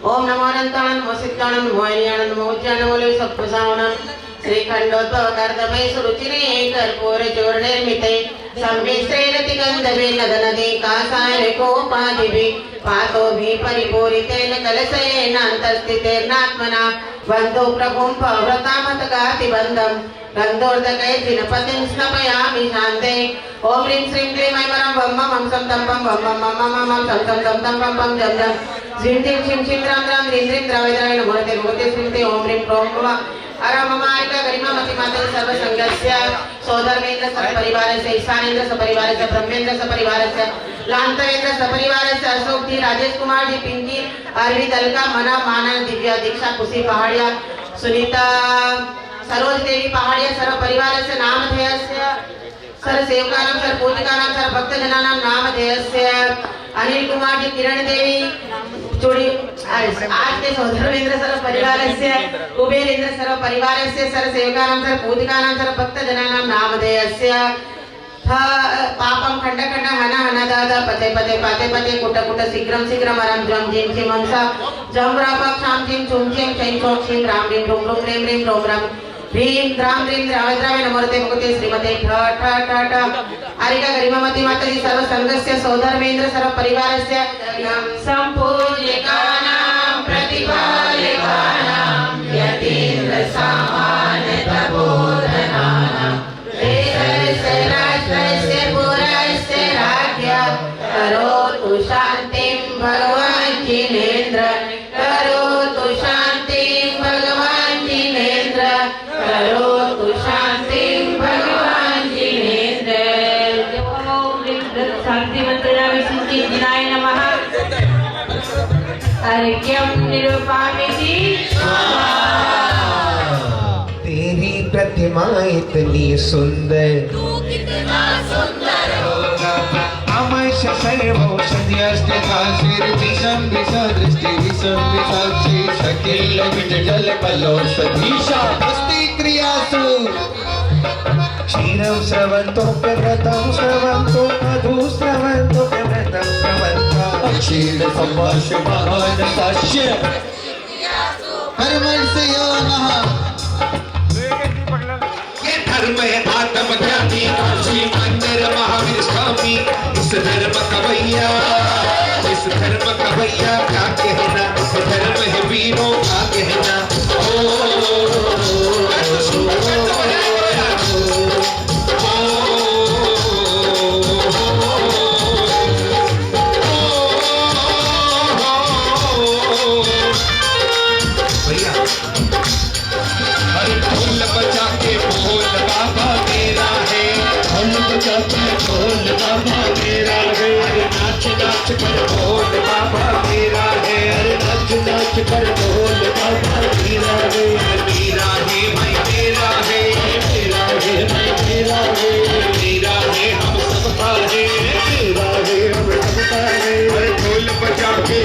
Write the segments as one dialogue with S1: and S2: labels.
S1: ओम नमो अनंतानंद नमो सिद्धानंद नमो हरियानंद नमो उज्जैनमूले सत्प्रसावनं श्रीखंडोद्भवकर्दभै सुरुचिरे कर्पूर चूर्णनिर्मिते सम्मिश्रेरतिगन्धवेन दनदे कासायकोपाधिभिः पातोभिः परिपूरितेन कलशयेनान्तस्थितेर्नात्मना बन्धु प्रभुं पव्रतामतगातिबन्धं गन्धोर्दकैर्जिनपतिं स्नपयामि शान्ते ओम ह्रीं श्रीं क्लीं ऐं परं वं मं हं सं तं पं वं मं मं मं मं सं तं तं तं पं पं जं जं झिं झिं छिं छिं द्रां द्रां ह्रीं ह्रीं द्रावद्राय नमो मूर्ते श्रीं ओम ह्रीं क्रों मम अरममायिका गरिमामति माता सर्वसंगस्य सोदर्मेन्द्र सपरिवारस्य ईशानेन्द्र सपरिवारस्य ब्रह्मेन्द्र सपरिवारस्य लांतवेन्द्र सपरिवारस्य अशोकजी राजेश कुमार जी पिंकी अरविंद अलका मना माना दिव्या दीक्षा खुशी पहाड़िया सुनीता सरोज देवी पहाड़िया सर्व परिवारस्य नामधेयस्य सर्व सेवकानां सर्व पूजिकानां सर्व भक्तजनानां नामधेयस्य अनिल कुमार जी किरण देवी जोड़ी आज के सौधर्मेन्द्र सर्व परिवारस्य कुबेरेन्द्र सर्व परिवारस्य सर्व सेवकानां सर्व पूजिकानां सर्व भक्तजनानां नामधेयस्य पापं खंड खंड हन हन दादा पते पते पाते पते कुट कुट शीघ्रं शीघ्रं अरं जम जिम जिम हंसा जम रापक शाम जिम छुम जिम छैं छोक छिं राम रीं रुम रुम रेम रेम रोम राम ह्रीं द्रां ह्रीं द्रावद्रावे नमोते भगवते श्रीमते ठ ठ ठ ठ आरिका गरिमामति माताजी सर्व संघस्य सौधर्मेन्द्र सर्व परिवारस्य संपूज्यकानां प्रतिपालकानां यतीन्द्र सामान्य तपोधनानां देशस्य पुरस्य राज्ञा करोतु शान्तिं भगवान् जिनेन्द्र करोतु शान्तिं भगवान् जिनेन्द्र करोतु शान्तिं भगवान् जिनेन्द्र ओम शांति मंत्रणा विशुद्धि जिनाय नमः अर्घ्यं निरूपयामि
S2: तेरी प्रतिमा इतनी सुंदर
S3: तू कितना सुंदर होगा
S2: अमर्ष सर्वौषध्यस्थिता शीर्षं दिशा दृष्टि विषं विसाक्षी शकिल विजल बलोषधीशा अस्ति क्रियासु क्षीरं स्रवन्तो प्रवृतं स्रवन्तो मधु स्रवन्तो प्रवृतं स्रवन्तो क्षीर संवाश महानसाश्य कर्मणस्यो नः धर्म है आत्म ध्यानी काशी मंदिर महावीर स्वामी इस धर्म कवैया क्या कहना धर्म है वीरों का कहना भैया ढोल बजा के बोल बाबा मेरा है ढोल बजा के बोल बाबा मेरा है अरे नाच नाच कर बोल बाबा मेरा है अरे नाच नाच कर बोल बाबा मेरा है मेरा है मैं मेरा है मेरा है मैं मेरा है मेरा है हम सबका है मेरा है हम सबका है अरे ढोल बजा के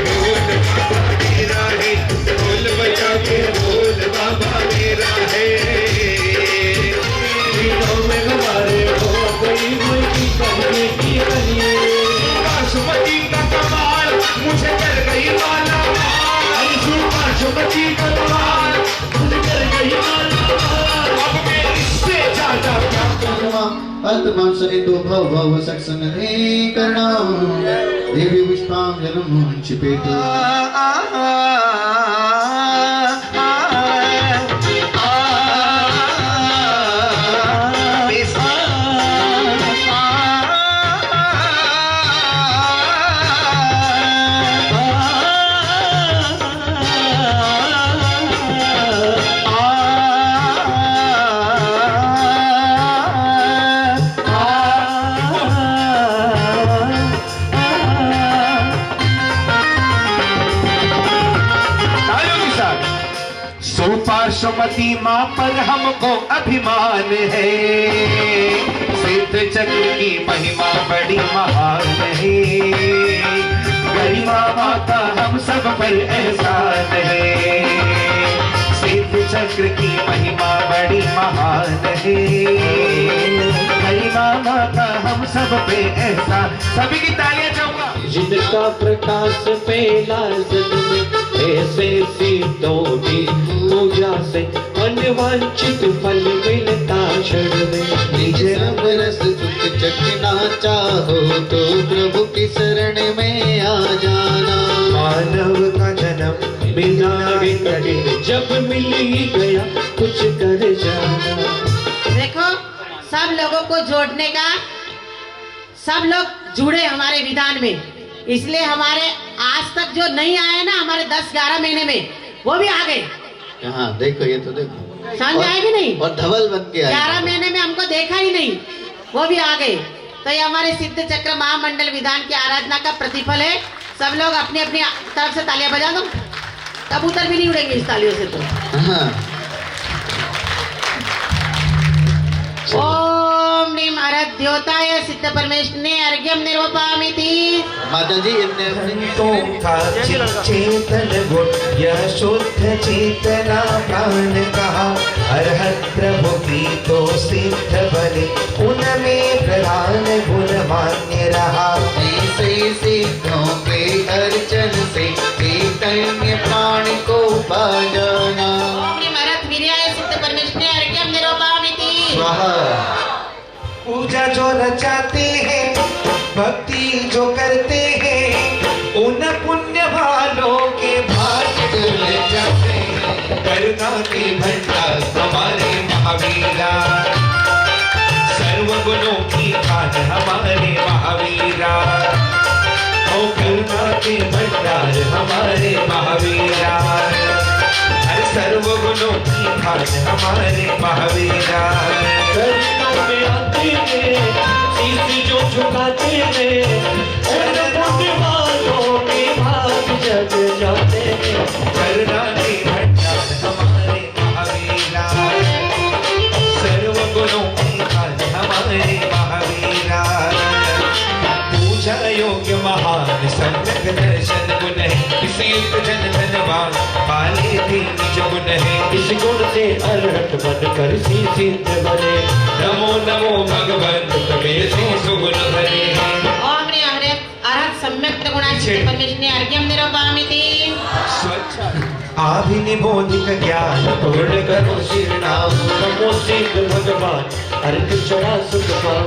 S2: बोल बाबा मेरा है ढोल बजा के बोल बाबा मेरा है दिनों में हमारे हो गई मुझी करने की बनिए बासुमती का कमाल मुझे कर गई माला बासुमती का कमाल मुझे कर गई माला अब मैं इससे ज्यादा क्या करूँ अल्पम सरितो भव सक्सनने करना देवी पुष्पांजलि मुंचिपेतु पार्श्वमती माँ पर हमको अभिमान है सिद्ध चक्र की महिमा बड़ी महान है गरिमा माता हम सब पर एहसान है सिद्ध चक्र की महिमा बड़ी महान है गरिमा माता हम सब पे एहसान। सभी की तालियां चाहूंगा।
S4: जिनका प्रकाश फैला जन्म ऐसे सिद्धों की पूजा से अनवांछित फल मिलता क्षण में।
S5: निज रस सुख चखना चाहो तो प्रभु की शरण में आ जाना।
S2: मानव का जन्म
S4: बिना कटे जब मिल ही गया कुछ कर जाना।
S1: देखो सब लोगों को जोड़ने का, सब लोग जुड़े हमारे विधान में, इसलिए हमारे आज तक जो नहीं आए ना हमारे 10-11 महीने में वो भी आ गए।
S5: हाँ देखो, ये तो देखो
S1: समझ आए कि नहीं?
S5: और धवल बन के आए।
S1: 11 महीने में हमको देखा ही नहीं, वो भी आ गए। तो ये हमारे सिद्ध चक्र महामंडल विधान की आराधना का प्रतिफल है। सब लोग अपनी अपनी तरफ से तालियां बजा दो, कबूतर भी नहीं उड़ेंगे इस तालियों से तो।
S5: हाँ।
S1: ओम नीम अरद्योताय सिद्ध परमेश्वरने अर्घ्यम निर्वपामिति।
S5: माता जी इनने
S2: तो का चेतन गुण यह शुद्ध चेतना प्राण कहा। अरहत प्रभु की तो सिद्ध बने उनमें प्रधान गुण मान्य रहा।
S5: ऐसे सिद्धों के अर्चन से चैतन्य प्राण को पा जाना।
S1: ओम नीम अरद् वीर्याय सिद्ध परमेश्वरने अर्घ्यम निर्वपामिति।
S5: स्वाहा।
S2: पूजा जो रचाते हैं, भक्ति जो करते हैं, उन पुण्य वालों के भाग्य खुल जाते हैं। करुणा के भंडार हमारे महावीरा, सर्व गुणों की खान हमारे महावीरा। ओ करुणा के भंडार हमारे महावीरा, हर सर्व गुणों की खान हमारे महावीरा।
S4: चरणों में आते हैं शीश जो झुकाते हैं उन पुण्य वालों के भाग जग जाते हैं।
S2: करुणा के भंडार हमारे महावीरा, सर्व गुणों की खान हमारे महावीरा। पूजा योग्य महान सम्यक दर्शन गुण है, किसी जन धनवान पाले भी निज गुण है।
S4: इस गुण से अरहत बनकर सिद्ध बने।
S2: नमो नमो भगवन तुम्हें से सुगुण भरे हैं।
S1: ओम ह्रीं हरे अरहत् सम्यक् गुणाय सिद्ध परमेश्वरने अर्घ्यम निर्वपामिति।
S2: स्वच्छ आभिनिबोधिक ज्ञान पूर्ण करो शिरनाम।
S4: नमो सिद्ध भगवान अर्घ चढ़ा सुख पाओ।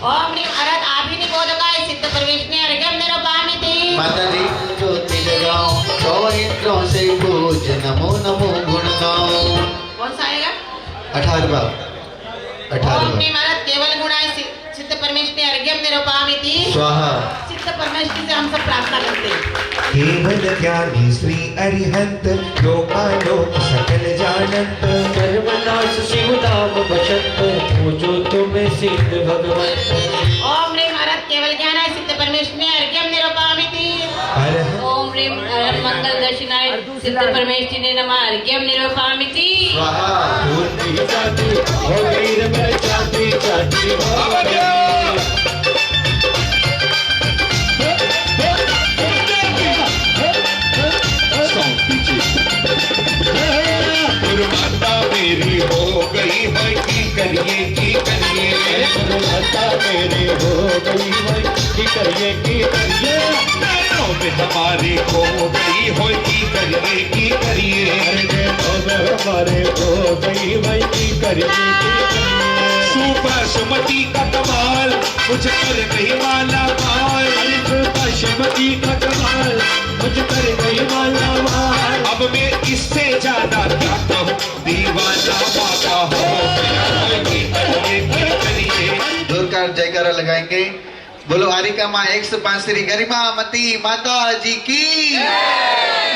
S1: ओम ह्रीं अरहत् आभिनिबोधकाय सिद्ध परमेश्वरने अर्घ्यम निर्वपामिति।
S5: माता जी ज्योति जगाओ, 100 इंद्रों से पूज नमो नमो गुण गाओ।
S1: कौन सा आएगा?
S5: 18वां।
S1: ओम ह्रीं अरहत् केवल गुणाय सिद्ध परमेश्वरने अर्घ्यम निर्वपामिति।
S5: स्वाहा।
S1: सिद्ध परमेश्वर से हम सब प्रार्थना करते हैं।
S2: केवल ज्ञानी श्री अरिहंत लोकालोक सकल जानंत।
S4: सर्वनाश शिव नाम बचत पूजो तुम्हें सिद्ध भगवान।
S1: ओम ह्रीं अरहत् केवल ज्ञानाय सिद्ध परमेश्वरने अर्घ्यम निर्वपामिति।
S2: अरहत
S6: ओम ह्रीं अरहत् मंगल दर्शनाय सिद्ध परमेश्वरने नमः अर्घ्यम निर्वपामिति।
S5: स्वाहा।
S4: पूर्वी जाति हो गई रे मेरे जाति जाति हो गई।
S2: गुरुमाता मेरी हो गई है की करिए की करिए।
S4: गुरुमाता मेरी हो गई है की करिए की करिए।
S2: नैनों में हमारी हो गई हो की करिए की करिए।
S4: हमारे हो गई है की करिए की करिए।
S2: सुपशमती का कमाल मुझ कर गई माला माल।
S4: पशुपति का कमाल मुझ कर गई माला माल।
S2: अब मैं इससे ज्यादा क्या कहूँ, दीवाना माता हो गया है की करिए की करिए।
S5: जोरदार जयकारा लगाएंगे। बोलो आरिका माँ 105 श्री गरिमा मती माता जी की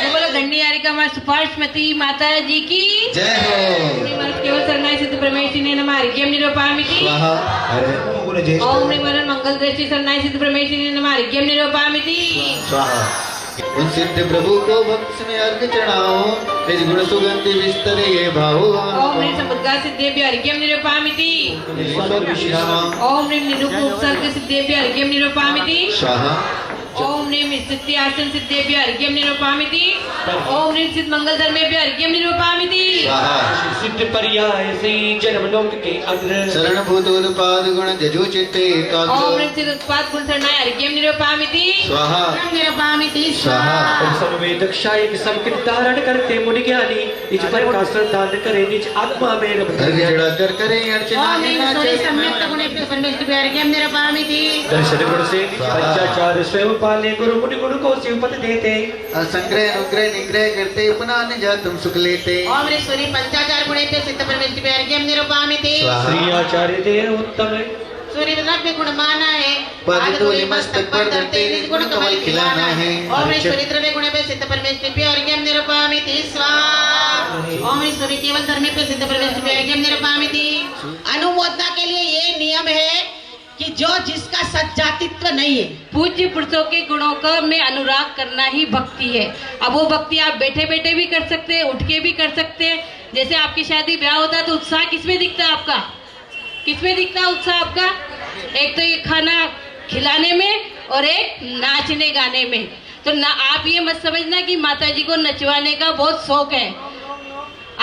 S6: बोलो दंडी आरिका माँ सुपार्श्वती माता जी की
S5: जय हो।
S6: केवल शरणाय सिद्ध परमेश्वरने नमः अर्घ्यम निर्वपामिति।
S5: स्वाहा।
S6: ओम ह्रीं अरहत् मंगल दृष्टि शरणाय सिद्ध परमेश्वरने नमः अर्घ्यम निर्वपामिति।
S5: स्वाहा। उन सिद्ध प्रभु को भक्त में अर्घ चढ़ाओ, निज गुण सुगंधि विस्तरे ये भाव।
S6: ओम ह्रीं समुद्गा सिद्धेभ्यः अर्घ्यम निर्वपामिति। ओम ह्रीं निरूप उपसर्ग सिद्धेभ्यः अर्घ्यम निर्वपामिति।
S5: स्वाहा।
S6: ओम ह्रीं स्थिति आसन सिद्धेभ्यः अर्घ्यम निर्वपामिति। ओम ह्रीं सिद्ध मंगल धर्मेभ्यः अर्घ्यं निरूपयामि
S5: स्वाहा
S4: सिद्ध पर्याय से जन्म लोक के अग्र
S5: शरण भूतोत्पाद गुण जजो चित्ते
S6: ओम
S5: एकाग्र
S6: ह्रीं सिद्ध उत्पाद गुणशरणाय अर्घ्यं निरूपयामि
S5: स्वाहा
S1: निरूपयामि
S5: स्वाहा
S4: और सर्वेदक्षा एक संकीर्त धारण करते मुनि ज्ञानी इस पर का श्रद्धान करे निज आत्मा में रम
S5: अर्घ चढ़ाकर करे अर्चना
S1: ओम ह्रीं
S5: नाच
S1: सूर्य सम्यक्त गुणेभ्यः परमेष्टिभ्यः अर्घ्यं निरूपयामि
S4: दर्शन गुण से पंचाचार स्वयं पाले गुरु मुनि गुरु को शिवपद देते
S5: संग्रह अनुग्रह निग्रह करते पुनः निजा तुम सुख लेते
S1: ओम ह्रीं सूर्य पंचाचार गुणेभ्यः सिद्ध परमेष्टिभ्यः अर्घ्यं निरूपयामि
S5: स्वाहा
S4: श्री आचार्य देव उत्तम
S1: सूर्य द्रव्य गुण माना है
S5: पद धूलि मस्तक पर धरते निज गुण कमल खिलाना है
S1: ओम ह्रीं सूर्य द्रव्य गुणेभ्यः सिद्ध परमेष्टिभ्यः अर्घ्यं निरूपयामि स्वाहा ओम ह्रीं सूर्य केवल धर्मेभ्यः सिद्ध परमेष्टिभ्यः अर्घ्यं निरूपयामि। अनुमोदना के लिए ये नियम है कि जो जिसका सज्जातित्व नहीं है,
S6: पूज्य पुरुषों के गुणों का में अनुराग करना ही भक्ति है। अब वो भक्ति आप बैठे बैठे भी कर सकते हैं, उठ के भी कर सकते हैं। जैसे आपकी शादी ब्याह होता है तो उत्साह किसमें दिखता है आपका? किसमें दिखता है उत्साह आपका? एक तो ये खाना खिलाने में और एक नाचने गाने में। तो ना आप ये मत समझना कि माताजी को नचवाने का बहुत शौक है।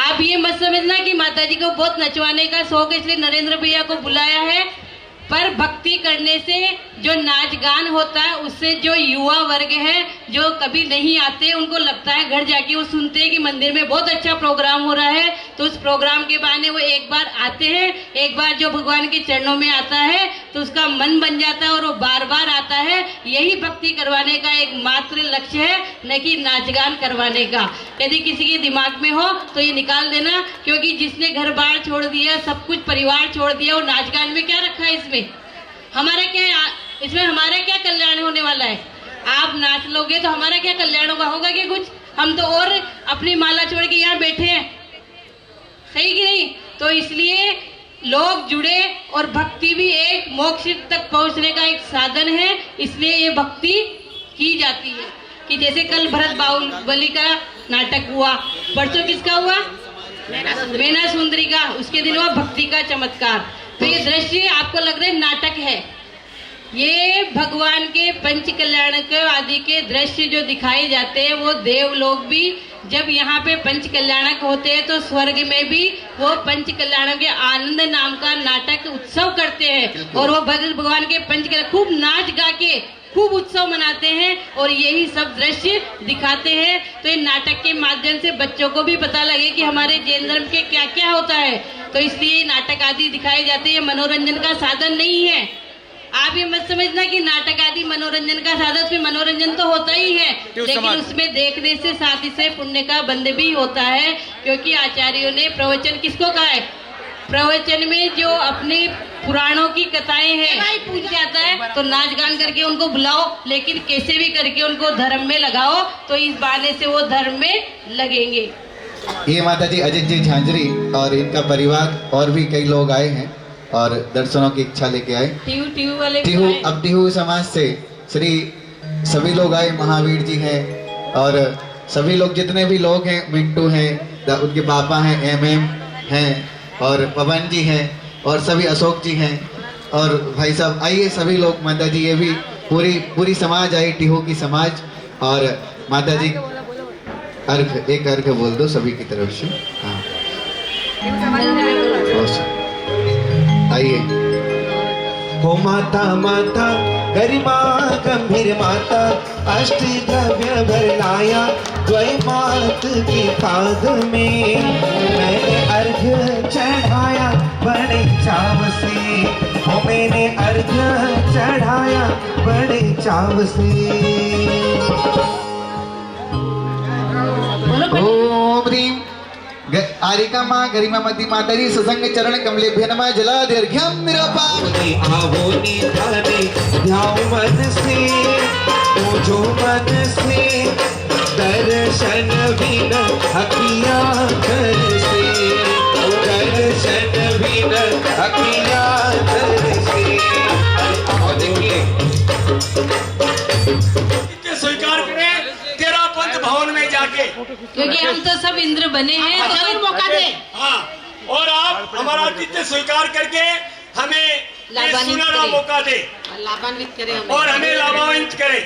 S6: आप ये मत समझना कि माताजी को बहुत नचवाने का शौक है इसलिए नरेंद्र भैया को बुलाया है। पर भक्ति करने से जो नाच गान होता है उससे जो युवा वर्ग है जो कभी नहीं आते उनको लगता है, घर जाके वो सुनते हैं कि मंदिर में बहुत अच्छा प्रोग्राम हो रहा है, तो उस प्रोग्राम के बहाने वो एक बार आते हैं। एक बार जो भगवान के चरणों में आता है तो उसका मन बन जाता है और वो बार बार आता है। यही भक्ति करवाने का एक मात्र लक्ष्य है, न कि नाच गान करवाने का। यदि किसी के दिमाग में हो तो ये निकाल देना, क्योंकि जिसने घर बार छोड़ दिया, सब कुछ परिवार छोड़ दिया, वो नाच गान में क्या रखा है? इसमें हमारा क्या है? इसमें हमारा क्या कल्याण होने वाला है? आप नाच लोगे तो हमारा क्या कल्याण होगा? होगा क्या कुछ? हम तो और अपनी माला छोड़ के यहाँ बैठे हैं, सही कि नहीं? तो इसलिए लोग जुड़े और भक्ति भी एक मोक्ष तक पहुंचने का एक साधन है, इसलिए ये भक्ति की जाती है। कि जैसे कल भरत बाहुबली का नाटक हुआ, परसों किसका हुआ? मैना सुंदरी का। उसके दिन हुआ भक्ति का चमत्कार। तो ये दृश्य आपको लग रहा है नाटक है, ये भगवान के पंच कल्याण के आदि के दृश्य जो दिखाए जाते हैं वो देव लोग भी जब यहाँ पे पंच कल्याणक होते हैं तो स्वर्ग में भी वो पंच कल्याणों के आनंद नाम का नाटक उत्सव करते हैं। और वो भगवान के पंच कल्याण खूब नाच गा के खूब उत्सव मनाते हैं और यही सब दृश्य दिखाते हैं। तो इन नाटक के माध्यम से बच्चों को भी पता लगे कि हमारे जैन धर्म के क्या क्या होता है। तो इसलिए नाटक आदि दिखाए जाते हैं, मनोरंजन का साधन नहीं है। आप ये मत समझना कि नाटक आदि मनोरंजन का साधन, उसमें मनोरंजन तो होता ही है, लेकिन उसमें देखने से साथ ही से पुण्य का बंध भी होता है। क्योंकि आचार्यों ने प्रवचन किसको कहा है? प्रवचन में जो अपने पुराणों की कथाएं हैं पूछ जाता है तो नाच गान करके उनको बुलाओ, लेकिन कैसे भी करके उनको धर्म में लगाओ, तो इस बहाने से वो धर्म में लगेंगे।
S5: ये माता जी अजित जी झांझरी और इनका परिवार और भी कई लोग आए हैं और दर्शनों की इच्छा लेके आए।
S6: टीहू वाले
S5: अब टीहू समाज से श्री सभी लोग आए, महावीर जी हैं और सभी लोग जितने भी लोग हैं, मिंटू हैं, उनके पापा हैं, MM हैं और पवन जी हैं और सभी अशोक जी हैं और भाई साहब आइए सभी लोग। माता जी ये भी पूरी समाज आई, टीहू की समाज। और माता जी अर्घ, एक अर्घ बोल दो सभी की तरफ से। हाँ आइए।
S2: हो माता माता गरिमा गंभीर माता, अष्ट द्रव्य भर लाया द्वय मात की पाद में। मैंने अर्घ चढ़ाया बड़े चाव से, हो मैंने अर्घ चढ़ाया बड़े चाव से।
S5: ओम ह्रीं आरिका माँ गरिमा मती माता जी ससंग चरण कमलेभ्य नमः जलाद्यर्घ्यं निरूपयामि।
S2: आवो निधाने ध्यान मन से, तो जो मन से दर्शन बिना हकिया कर से, दर्शन बिना हकिया कर से। और देखिए
S7: स्वीकार करें तेरा पंथ भवन में जाके,
S6: क्योंकि हम तो सब इंद्र बने हैं,
S1: जरूर मौका दे।
S7: हाँ, और आप हमारा आतिथ्य स्वीकार करके हमें
S6: लाभान्वित
S7: सुनहरा
S6: करें।
S7: मौका दे।
S1: लाभान्वित करे
S7: और हमें लाभान्वित करे।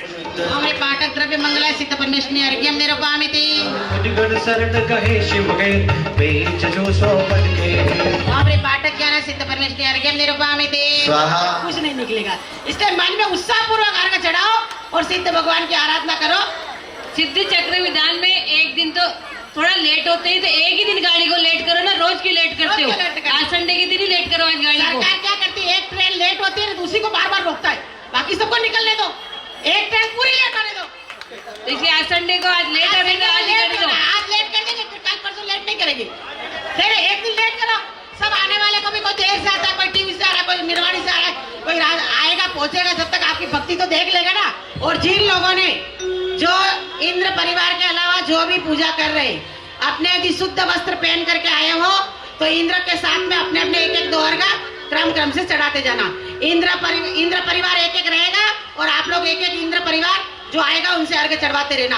S1: हमें पाठक द्रव्य मंगला सिद्ध परमेश्वरी अर्घ्यम निरूपामिति
S4: गण शरण कहे शिव के बीच जो सो पद के
S1: हमें पाठक ज्ञान सिद्ध परमेश्वरी अर्घ्यम निरूपामिति
S5: स्वाहा।
S1: कुछ नहीं निकलेगा, इसलिए मन में उत्साह पूर्वक अर्घ चढ़ाओ और सिद्ध भगवान की आराधना करो।
S6: सिद्धि चक्र विधान में एक दिन तो थोड़ा लेट होते ही, तो एक ही दिन गाड़ी को लेट करो ना, रोज की लेट करते हो।
S1: रोज की लेट करते हो।
S6: आज संडे के दिन ही लेट करो आज गाड़ी को।
S1: सरकार क्या करती है, एक ट्रेन लेट होती है दूसरी को बार बार रोकता है, बाकी सबको निकलने दो, एक ट्रेन पूरी लेट होने दो।
S6: देखिए आज संडे को आज लेट होने का आज ही कर दो।
S1: आज लेट कर देंगे, फिर कल परसों लेट नहीं करेंगे, फिर एक दिन लेट करो। सब आने वाले को भी कोई देर से आता है, कोई टीवी से आ रहा है, कोई निर्वाणी से आ रहा है, कोई आएगा पहुंचेगा, जब तक आपकी भक्ति तो देख लेगा ना। और जिन लोगों ने जो इंद्र परिवार के अलावा जो भी पूजा कर रहे हैं, अपने यदि शुद्ध वस्त्र पहन करके आए हो तो इंद्र के साथ में अपने अपने एक एक दोहर का क्रम से चढ़ाते जाना। इंद्र परिवार एक एक रहेगा और आप लोग एक एक इंद्र परिवार जो आएगा उनसे अर्घ्य चढ़वाते रहना।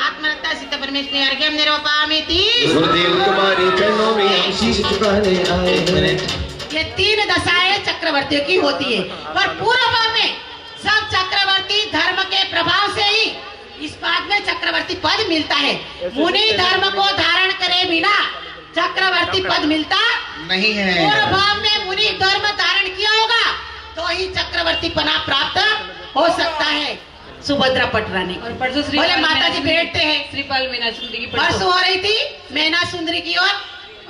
S1: आत्मरता सिद्ध परमेश्वरी अर्घ्यम निरूपामिति।
S2: गुरुदेव तुम्हारे चरणों में हम शीश झुकाने आए हैं।
S1: ये 3 दशाएं चक्रवर्तियों की होती है, पर पूर्व में सब चक्रवर्ती धर्म के प्रभाव से ही इस बाद में चक्रवर्ती पद मिलता है। मुनि धर्म को धारण करे बिना चक्रवर्ती पद मिलता
S5: नहीं है।
S1: पूर्व भाव में मुनि धर्म धारण किया होगा तो ही चक्रवर्ती पना प्राप्त हो सकता है। सुभद्रा पटरानी
S6: और परसों
S1: बोले माता जी बैठते हैं,
S6: श्रीपाल मीना सुंदरी की
S1: परसों हो रही थी मैना सुंदरी की और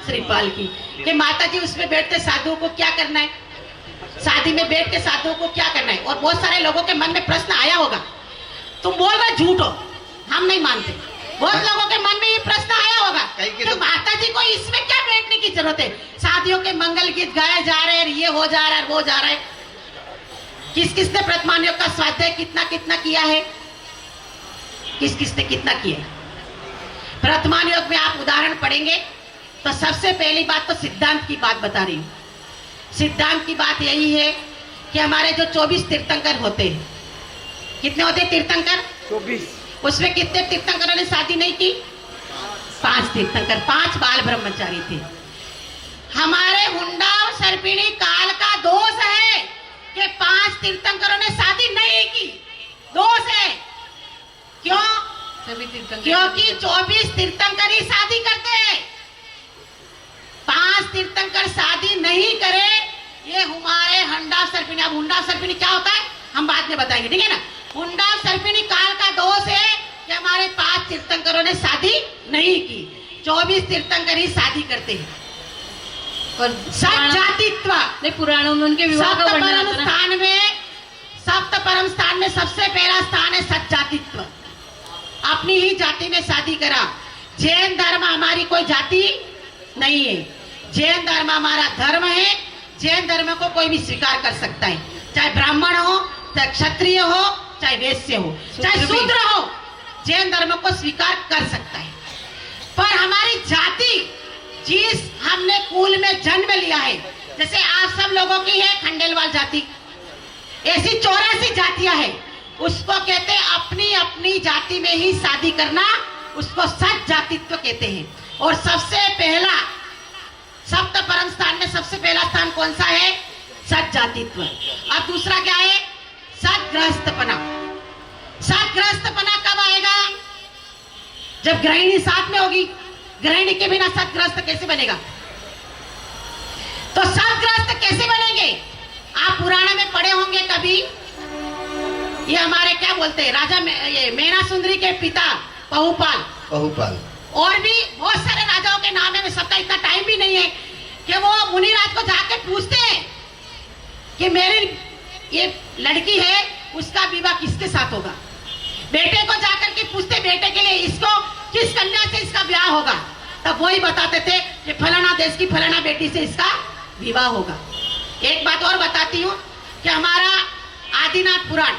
S1: श्रीपाल की, कि माता जी उसमें बैठते साधुओं को क्या करना है, शादी में बैठ के साधुओं को क्या करना है। और बहुत सारे लोगों के मन में प्रश्न आया होगा, तुम बोल रहे झूठ हो, हम नहीं मानते। बहुत लोगों के मन में ये प्रश्न आया होगा कि
S5: तो
S1: माता जी को इसमें क्या बैठने की जरूरत है, शादियों के मंगल गीत गाए जा रहे हैं, ये हो जा रहा है वो जा रहा है। किस किसने प्रथमान योग का स्वाध्याय कितना कितना किया है, किस किसने कितना किया है। प्रथमान योग में आप उदाहरण पढ़ेंगे तो सबसे पहली बात तो सिद्धांत की बात बता रही हूँ। सिद्धांत की बात यही है कि हमारे जो 24 तीर्थंकर होते हैं, कितने होते तीर्थंकर?
S7: 24।
S1: उसमें कितने तीर्थंकरों ने शादी नहीं की? 5 तीर्थंकर, 5 बाल ब्रह्मचारी थे। हमारे हुंडा और सर्पिणी काल का दोष है कि 5 तीर्थंकरों ने शादी नहीं की, दोष है। क्यों?
S6: सभी तीर्थंकर
S1: क्योंकि 24 तीर्थंकर ही शादी करते हैं, 5 तीर्थंकर शादी नहीं करे। ये हमारे हुंडा सर्पिणी, अब हुंडा सर्पिणी क्या होता है हम बाद में बताएंगे, ठीक है ना। हुंडा सर्पिणी काल का दोष है कि हमारे 5 तीर्थंकरों ने शादी नहीं की, 24 तीर्थंकर ही शादी करते हैं।
S6: और
S1: सज्जातित्व
S6: नहीं, पुराणों में उनके विवाह का वर्णन आता है ना।
S1: सप्त परम स्थान में सबसे पहला स्थान है सज्जातित्व, अपनी ही जाति में शादी करा। जैन धर्म हमारी कोई जाति नहीं है, जैन धर्म हमारा धर्म है। जैन धर्म को कोई भी स्वीकार कर सकता है, चाहे ब्राह्मण हो, चाहे क्षत्रिय हो, चाहे वैश्य हो, चाहे शूद्र हो, जैन धर्म को स्वीकार कर सकता है। पर हमारी जाति, जिस हमने कुल में जन्म लिया है, जैसे आप सब लोगों की है खंडेलवाल जाति, ऐसी 84 जातियां हैं, उसको कहते हैं अपनी अपनी जाति में ही शादी करना, उसको सत जातित्व कहते हैं। और सबसे पहला सप्त परम स्थान में सबसे पहला स्थान कौन सा है? सत जातित्व। अब दूसरा क्या है? सतगृहस्थपना। सतगृहस्थपना कब आएगा? जब गृहिणी साथ में होगी। गृहिणी के बिना सतगृहस्थ कैसे बनेगा? तो सतगृहस्थ कैसे बनेंगे? आप पुराण में पढ़े होंगे कभी, ये हमारे क्या बोलते हैं राजा ये मेना सुंदरी के पिता बहुपाल, और भी बहुत सारे राजाओं के नाम है, सबका इतना टाइम भी नहीं है कि वो मुनिराज को जाके पूछते हैं कि मेरी ये लड़की है, उसका विवाह किसके साथ होगा। बेटे को जाकर के पूछते बेटे के लिए इसको किस कन्या से इसका विवाह होगा, तब वही बताते थे कि फलाना देश की फलाना बेटी से इसका विवाह होगा। एक बात और बताती हूँ कि हमारा आदिनाथ पुराण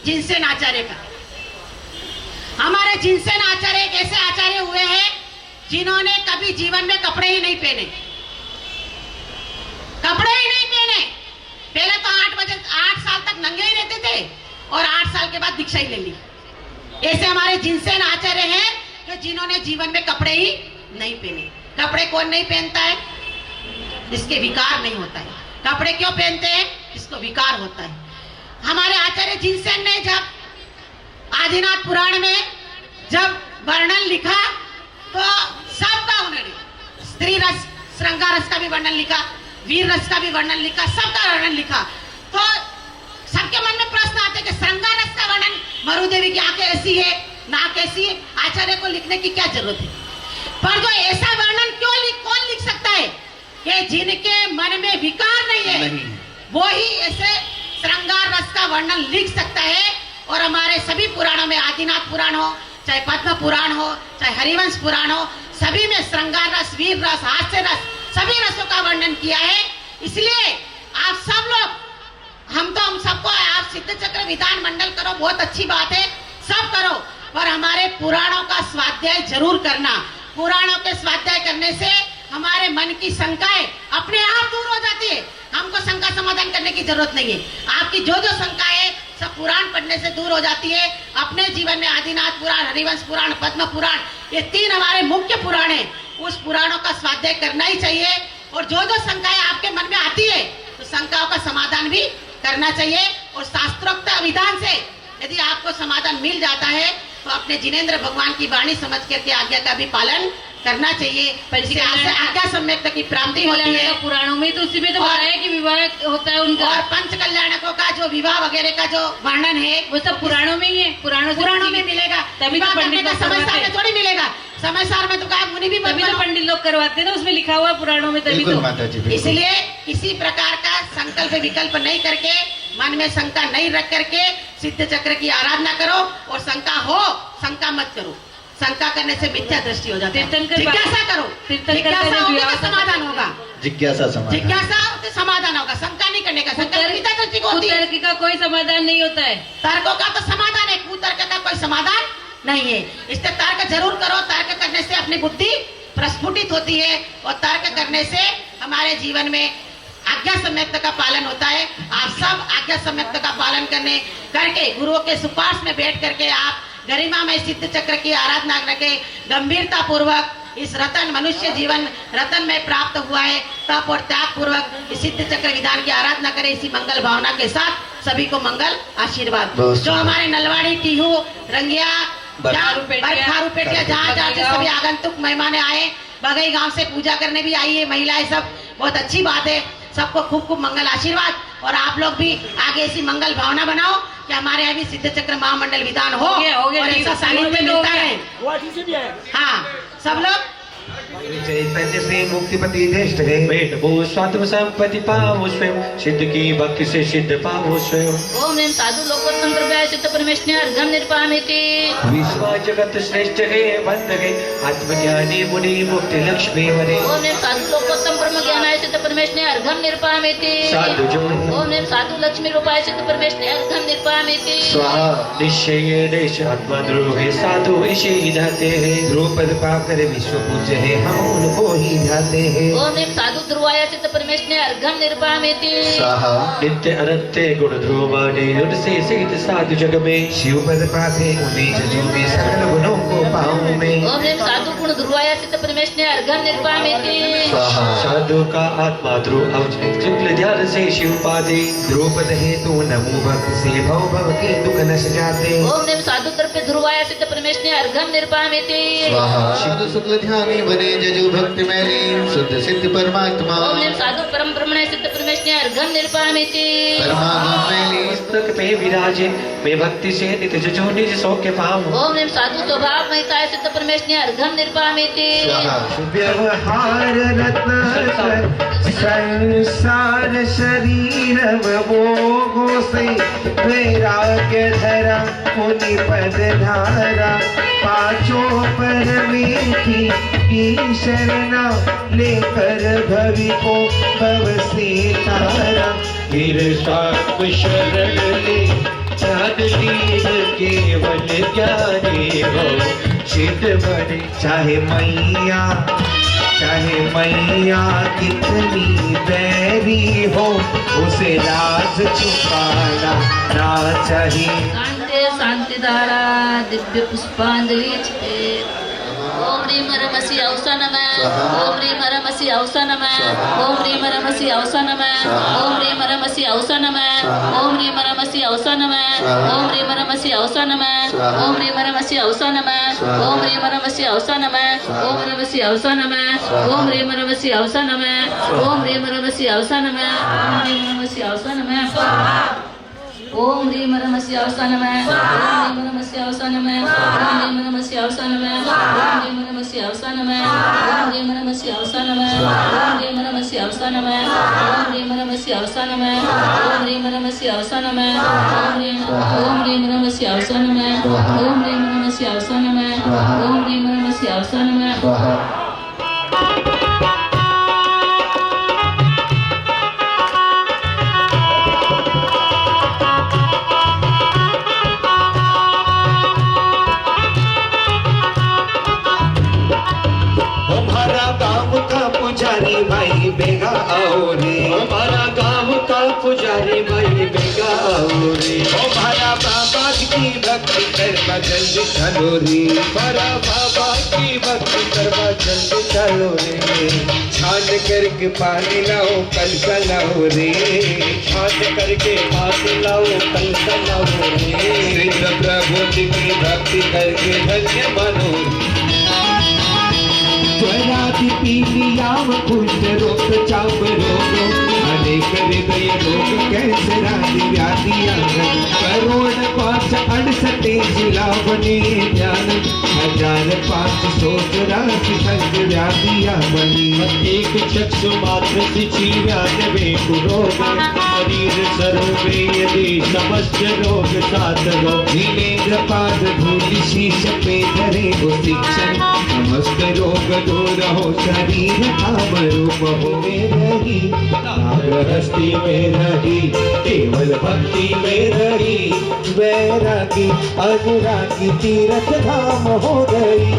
S1: जिनसेन आचार्य का, हमारे जिनसेन आचार्य एक ऐसे आचार्य हुए हैं जिन्होंने कभी जीवन में कपड़े ही नहीं पहने, कपड़े ही नहीं पहने। पहले तो 8 साल तक नंगे ही रहते थे और 8 साल के बाद दीक्षा ही ले ली। ऐसे हमारे जिनसेन आचार्य हैं कि जिन्होंने जीवन में कपड़े ही नहीं पहने। कपड़े कौन नहीं पहनता है? जिसके विकार नहीं होता है। कपड़े क्यों पहनते हैं? जिसको विकार होता है।
S8: हमारे आचार्य जिनसेन ने जब आदिनाथ पुराण में जब वर्णन लिखा तो सबका उन्होंने स्त्री रस श्रृंगार रस का भी वर्णन लिखा, वीर रस का भी वर्णन लिखा, सबका वर्णन लिखा। तो सबके मन में प्रश्न आते कि श्रृंगार रस का वर्णन मरुदेवी की आंखें ऐसी है, नाक ऐसी है, आचार्य को लिखने की क्या जरूरत है? पर जो ऐसा वर्णन कौन लिख सकता है कि जिनके मन में विकार नहीं है, वो ही ऐसे श्रृंगार रस का वर्णन लिख सकता है। और हमारे सभी पुराणों में, आदिनाथ पुराण हो, चाहे पद्म पुराण हो, चाहे हरिवंश पुराण हो, सभी में श्रृंगार रस, वीर रस, हास्य रस, सभी रसों का वर्णन किया है। इसलिए आप सब लोग, हम सबको, आप सिद्ध चक्र विधान मंडल करो, बहुत अच्छी बात है, सब करो, पर हमारे पुराणों का स्वाध्याय जरूर करना। पुराणों के स्वाध्याय करने से हमारे मन की शंकाएं अपने आप दूर हो जाती है। हमको शंका समाधान करने की जरूरत नहीं है। आपकी जो शंका है सब पुराण पढ़ने से दूर हो जाती है। अपने जीवन में आदिनाथ पुराण, हरिवंश पुराण, पद्म पुराण, ये 3 हमारे मुख्य पुराण है, उस पुराणों का स्वाध्याय करना ही चाहिए। और जो शंकाएं आपके मन में आती है तो शंकाओं का समाधान भी करना चाहिए। और शास्त्रोक्त विधान से यदि आपको समाधान मिल जाता है तो अपने जिनेंद्र भगवान की वाणी समझ करके आज्ञा का भी पालन करना चाहिए। आज्ञा सम्यक की प्राप्ति होती है।
S6: पुराणों में तो उसी में तो बताया कि विवाह होता है उनका।
S8: और पंच कल्याणकों का जो विवाह वगैरह का जो वर्णन है
S6: वो सब पुराणों में ही है। पुराणों में मिलेगा,
S8: तभी तो पंडित का समाचार में थोड़ी मिलेगा। समाचार में तो कहा मुनि भी,
S6: तभी तो पंडित लोग करवाते हैं ना, उसमें लिखा हुआ पुराणों में, तभी तो।
S8: इसलिए किसी प्रकार का संकल्प विकल्प नहीं करके, मन में शंका नहीं रख करके सिद्ध चक्र की आराधना करो। और शंका मत करो। शंका करने से मिथ्या दृष्टि हो जाती है। जिज्ञासा करो, जिज्ञासा होगी तो समाधान होगा। जिज्ञासा समाधान होगा। शंका नहीं करने का,
S6: कुतर्क का कोई समाधान नहीं होता है।
S8: तर्कों का तो समाधान है, कुतर्क का कोई समाधान नहीं है। इसलिए तर्क जरूर करो। तर्क करने से अपनी बुद्धि प्रस्फुटित होती है और तर्क करने से हमारे जीवन में आज्ञा सम्यक्त का पालन होता है। आप सब आज्ञा सम्यक्त का पालन करके गुरुओं के सुपार्श में बैठ करके आप गरिमा में सिद्ध चक्र की आराधना करके गंभीरता पूर्वक इस रतन मनुष्य जीवन रतन में प्राप्त हुआ है, तप और त्याग पूर्वक इस सिद्ध चक्र विधान की आराधना करें। इसी मंगल भावना के साथ सभी को मंगल आशीर्वाद। जो हमारे नलवाड़ी, टीहू, रंगिया, खारूपेटिया, जहाँ जहाँ से सभी आगंतुक मेहमान आए, बगई गांव से पूजा करने भी आई है महिलाएं, सब बहुत अच्छी बात है। सबको खूब खूब मंगल आशीर्वाद। और आप लोग भी आगे ऐसी मंगल भावना बनाओ कि हमारे यहाँ भी सिद्ध चक्र महामंडल विधान हो गया, और ऐसा सानिध्य मिलता है। हाँ, सब लोग
S2: चैतन्य से मुक्तिपति श्रेष्ठ है।
S4: वेद भू स्वात्म संपत्ति पावो स्वयं, सिद्ध की भक्ति से सिद्ध पावो स्वयं।
S3: ओम नेम साधु लोकोत्तम प्रभु सिद्ध परमेश्वर अर्घम निर्पामिति।
S4: विश्व जगत श्रेष्ठ है बंद है, आत्मज्ञानी मुनि मुक्ति लक्ष्मी वरे।
S3: ओम नेम साधु लोकोत्तम ब्रह्म ज्ञानाय सिद्ध परमेश्वर अर्घम निर्पामिति।
S4: साधु जो
S3: ओम नेम साधु लक्ष्मी रूपाय सिद्ध परमेश्वर अर्घम निर्पामिति।
S4: स्वाहा निश्चय देश आत्मद्रोहे साधु इसे जाते हैं।
S2: द्रुपद पाकर विश्व पूज्य है, हम उनको ही जाते हैं।
S3: ओम नेम साधु ध्रुवाय सिद्ध परमेश्वर अर्घम निर्पामिति।
S4: नित्य अनंत गुण ध्रुवाने उनसे सहित साधु जग में।
S2: शिव पद पाते उन्हीं जजों में, सकल गुणों को पाऊं मैं।
S3: ओम नेम साधु गुण ध्रुवाय सिद्ध परमेश्वर अर्घम निर्पामिति।
S4: साधु का आत्मा ध्रुव शुक्ल ध्यान से शिव पादे।
S2: द्रुपद है तो नमो भक्त से भव के दुख नश जाते।
S3: ओम नेम साधु द्रव्य ध्रुवाय सिद्ध परमेश्वर अर्घम निर्पामिति।
S5: साधु शुक्ल ध्यानी बने जजु भक्ति मैली, शुद्ध सिद्ध परमात्मा।
S3: ओम नेम साधु परम ब्रह्मणे सिद्ध परमेश्वर अर्घम निर्पामिति।
S5: परमात्मा मैली
S4: पुस्तक पे विराजे, मैं भक्ति से नित्य जजो निज सौख्य पाऊं।
S3: ओम नेम साधु स्वभाव महिताय सिद्ध परमेश्वर अर्घम निर्पामिति।
S2: व्यवहार रत्न संसार शरीर मोह से, वैराग्य धरा मुनि पद धारा। पांचों पर मीठी की शरणा, लेकर भवि को भव से तारा।
S4: फिर सात्व शरण ले ज्ञान लीन, केवल ज्ञानी हो सिद्ध बने।
S2: चाहे मैया कितनी बैरी हो, उसे राज छुपाना ना चाहिए।
S3: शांति शांति धारा दिव्य पुष्पांजलि छे। ओम ह्रीं हरमसि औसा नमः ओम ह्रीं हरमसि औसा नमः ओम ह्रीं हरमसि औसा नमः ओम ह्रीं हरमसि औसा नमः ओम ह्रीं हरमसि औसा नमः ओम ह्रीं हरमसि औसा नमः ओम ह्रीं हरमसि औसा नमः ओम ह्रीं हरमसि औसा नमः ओम हरमसि औसा नमः ओम ह्रीं हरमसि औसा नमः ओम ह्रीं हरमसि औसा नमः ओम ह्रीं हरमसि औसा नमः ओम ह्रीं हरमसि औसा नमः ओम ह्रीं हरमसि औसा नमः ओम ह्रीं हरमसि औसा नमः ओम ह्रीं हरमसि औसा नमः ओम ह्रीं हरमसि औसा नमः ओम ह्रीं हरमसि औसा नमः ओम ह्रीं हरमसि औसा नमः ओम ह्रीं हरमसि औसा नमः ओम ह्रीं हरमसि औसा नमः ओम ह्रीं हरमसि औसा नमः ओम ह्रीं हरमसि औसा नमः
S2: हमारा गाँव का पुजारी भाई बेगा आओ रे, हमारा गाँव का पुजारी भाई बेगा आओ रे, हमारा बाबा की भक्ति करवा जल्दी चलो रे, हमारा बाबा की भक्ति करवा जल्दी चलो रे, छान करके पानी लाओ कल का लाओ रे, छान करके पानी लाओ कल का लाओ रे, सिद्ध प्रभु जी की भक्ति करके धन्य मानो रे। स्वरादि पीलियाम कुष्ठ रोग चाप रोग अनेक हृदय रोग कैंसर आदि व्याधियां करोड़ 568 जिला बने ज्ञान 1584 संग व्याधियां बनी
S4: एक चक्षु मात्र से 96 रोग शरीर सरोगे यदि समस्त रोग सात रोग
S2: नीलेन्द्र पाद धूलि शीश पे धरे हो शिक्षण समस्त रोग दूर हो शरीर काम रूप हो में रही
S4: गृहस्थी में रही
S2: केवल भक्ति में रही वैरागी अनुरागी तीर्थ धाम हो गई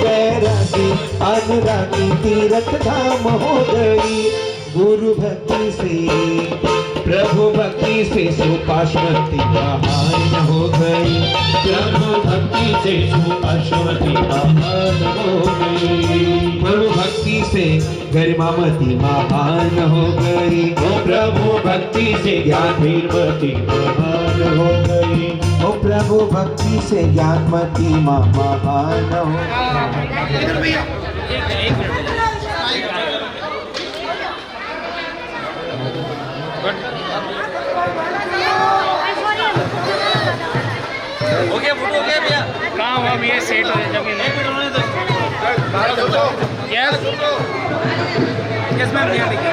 S2: वैरागी अनुरागी तीर्थ धाम हो गई गुरु भक्ति से प्रभु भक्ति से सुपाश्वती महान हो गई
S4: प्रभु भक्ति से सुअश्वती महान हो गई
S2: प्रभु भक्ति से गरिमामती महान हो गई
S4: ओ प्रभु भक्ति से ज्ञानमती महान हो गई
S2: ओ प्रभु भक्ति से ज्ञानमती महान हो
S7: हो गया फोटो हो गया भैया कहाँ हुआ भैया सेट हो गया जमीन एक मिनट होने दो यस यस मैम भैया देखिए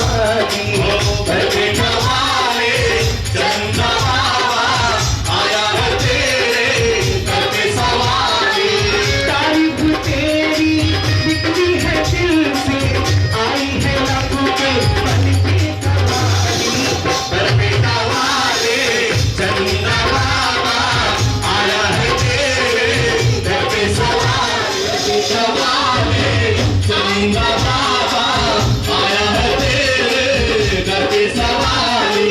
S2: सवारी घर में नवाले चंदा बाबा आया है तेरे घर में सवारी तारीफ तेरी निकली है दिल से आई है लाखों के पल की कवाली घर में नवाले चंदा बाबा आया है तेरे घर में सवारी नवाले चंदा बाबा आया है तेरे घर में सवारी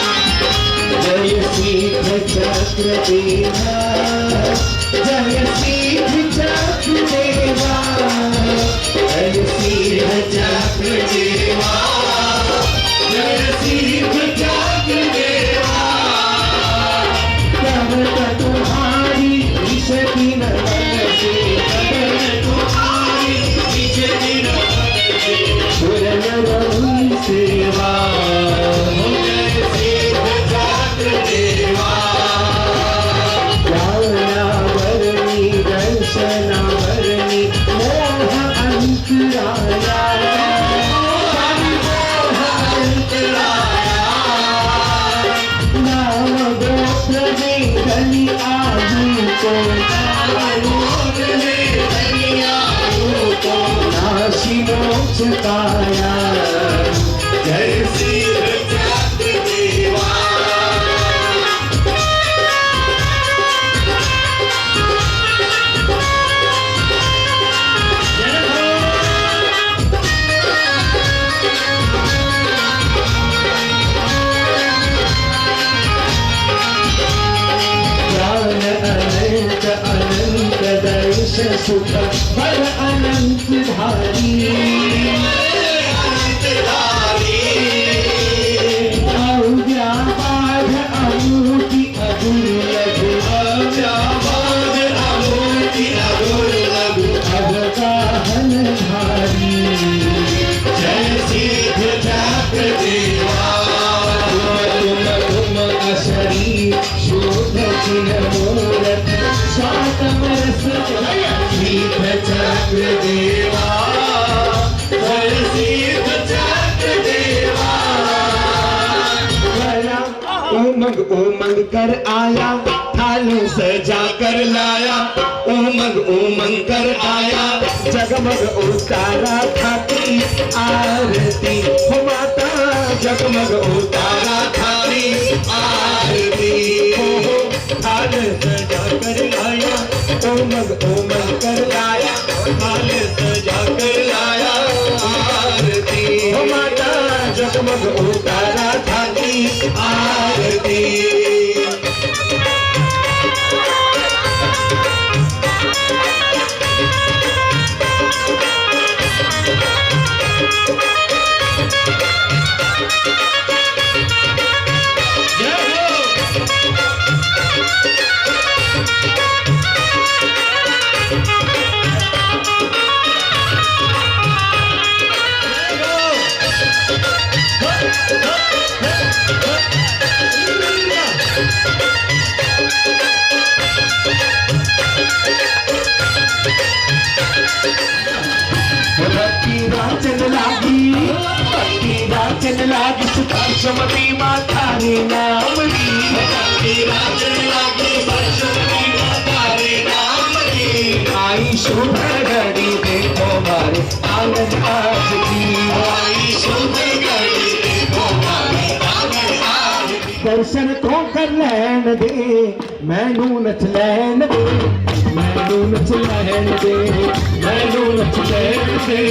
S2: जय सिद्ध चक्र देवा जय सिद्ध चक्र देवा जय सिद्ध चक्र देवा जय सिद्ध चक्र देवा कब तुम्हारी इस दिन से तुम्हारी इस दिन सुरन सेवा जय सिद्ध चक्र देवा वरणी दर्शनावरणी मोह अंतराया मोह अंतराया नाम गोत्र में गली आयु को गोत्र में गली आयु को नाशी मोक्ष पाया जय सिद्ध चक्र देवा अनंत अनंत दर्श सुख बल अनंत धारी अनंत धारी अव्यापाद अमूर्ति अधुर लघु अव्यापाद अमूर्ति अधुर लघु अवगाहन धारी जय सिद्ध चक्र देवा तुम अशरीर शोध चिन्ह मूर्त स्वातम रस सिद्ध चक्र देवा जय सिद्ध चक्र देवा उमंग उमंग कर आया थाली सजा कर लाया उमंग उमंग कर आया जगमग उतारा थाली आरती हो माता जगमग उतारा थाली आरती हो थाल सजा कर लाया उमंग उमंग कर लाया थाल सजा कर लाया आरती हो माता जगमग उतारा थाली आरती चल लागी सुमती माता रे नाम री आई शोभा घड़ी देखो मारे आंगन आज की आई शोभा घड़ी देखो मारे आंगन आज की दर्शन तो कर लैन दे मैनू नच लैन दे मैनू नच लैन दे मैनू नच लैन दे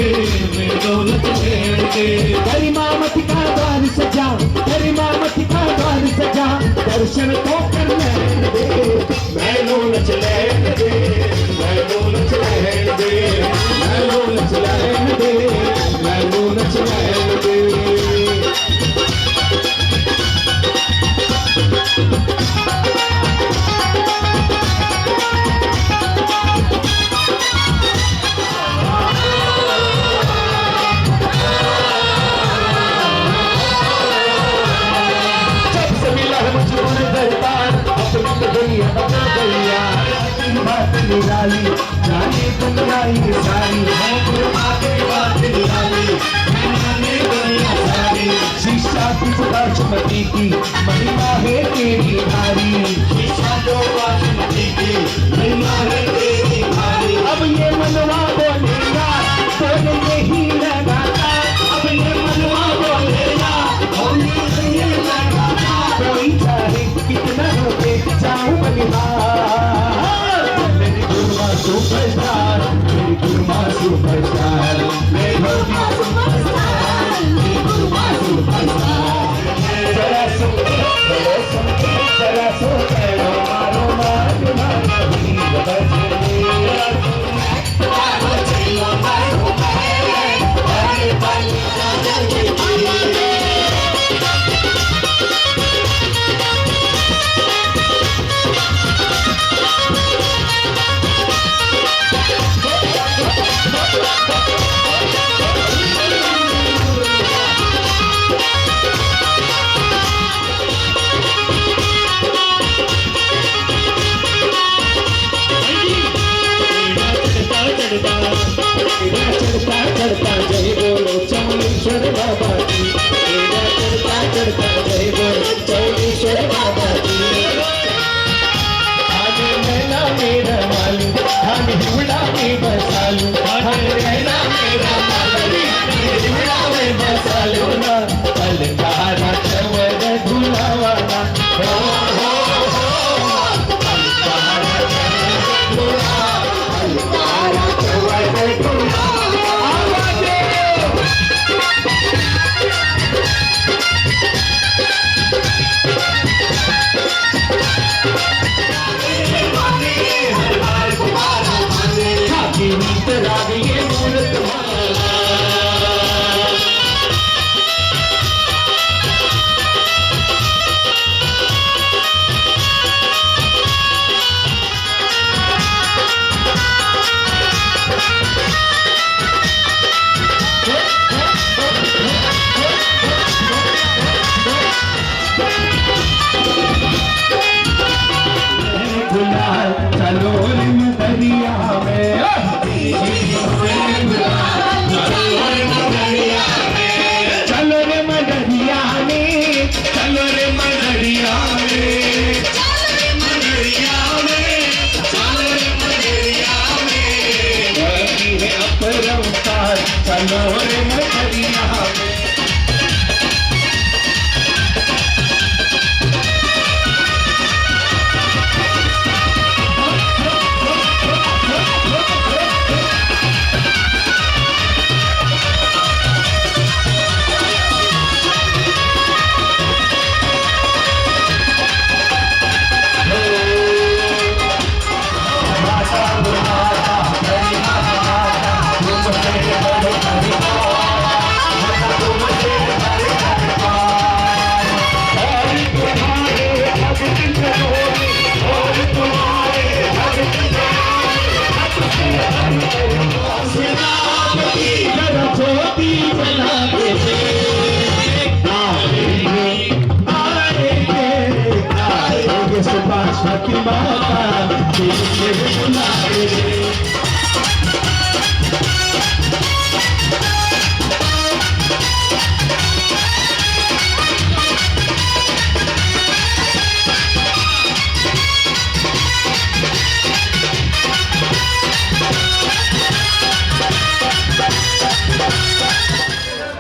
S2: मैनू नच लैन दे तेरी मामती का द्वार सजा तेरी मामती का द्वार सजा दर्शन तो कर लैन दे मैनू नच लैन दे मैनू नच लैन दे मैनू नच लैन दे मैनू नच लैन दे निराली, जाने दुनिया ये सारी, गुरु माँ की बात निराली, जाने दुनिया सारी। शिक्षा की बासमती की महिमा है तेरी भारी, शिक्षा जो बासमती की महिमा है तेरी भारी। अब ये मनवा बोलेगा बोले यही लगाता, अब ये मनवा बोलेगा बोले यही लगाता। कोई चाहे कितना रोके जाऊं बलिहार, मेरी गुरुमा सुपरस्टार, मेरी गुरुमा सुपरस्टार, मेरी गुरुमा सुपरस्टार, मेरी गुरुमा सुपरस्टार। जरा सुन जरा सो करो मारो मारो मारो वीर बजरे, मारो चलो मारो अरे बलिहार। चढ़ता जय बोलो चौलेश्वर बाबा की, तेरा चढ़ता जय बोलो चौलेश्वर बाबा की। आगे नैना मेरा मालू, आगे हिवड़ा में बसालू, आगे नैना मेरा मालू, हिवड़ा में बसालू ना, अलकारा चवर धुलावाना, हो अलकारा चवर धुलावाना।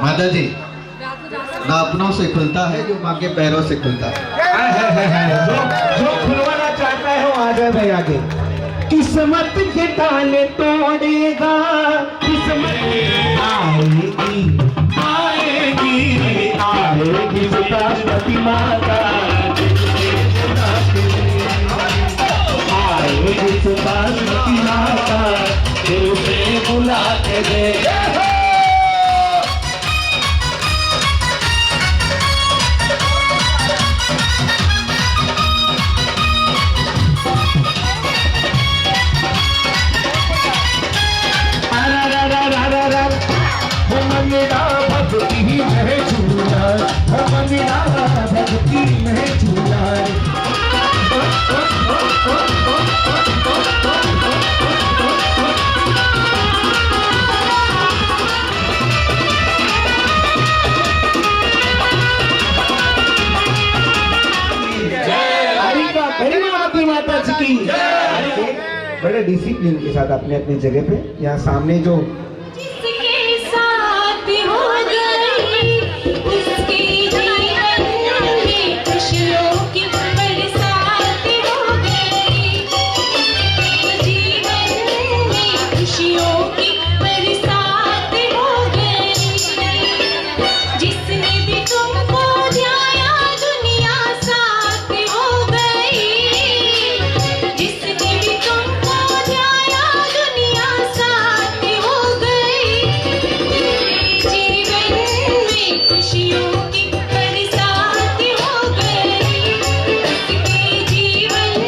S5: माता जी, ना अपनों से खुलता है जो माँ के पैरों से खुलता है।
S2: जो खुलवाना चाहता है वो आ जाए भाई आगे। किस्मत के ताले तोड़ेगा, किस्मत आएगी आएगी आएगी सरस्वती माता, आएगी सरस्वती माता, दिल से बुला के दे। भक्ति में झूला, भक्ति में झूला।
S9: बड़े डिसिप्लिन के साथ अपने अपनी जगह पे। यहाँ सामने जो
S10: जिसके साथ हो गई उसके जीवन में खुशियों की बरसात हो गई, जीवन में खुशियों की बरसात हो गई। जिसने भी तुमको ध्याया दुनिया साथ हो गई, जिसने भी तुमको ध्याया दुनिया साथ हो गई। जीवन में खुशियों की बरसात हो गई, उसके जीवन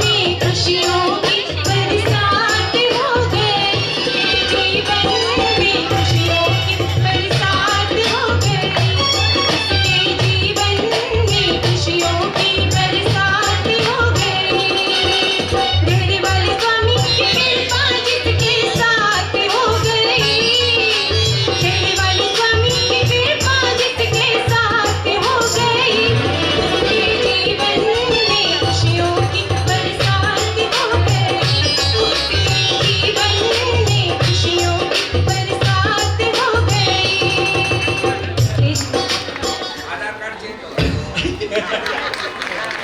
S10: में खुशियों की बरसात हो गई, जीवन में खुशियों की बरसात हो गई, उसके जीवन में खुशियों की बरसात हो गई। मेरे वाले स्वामी की कृपा जिसके साथ हो गई, मेरे वाले स्वामी की कृपा जिसके साथ हो गई, उसके जीवन में खुशियों की बरसात हो गई, उसके जीवन में खुशियों की बरसात हो गई।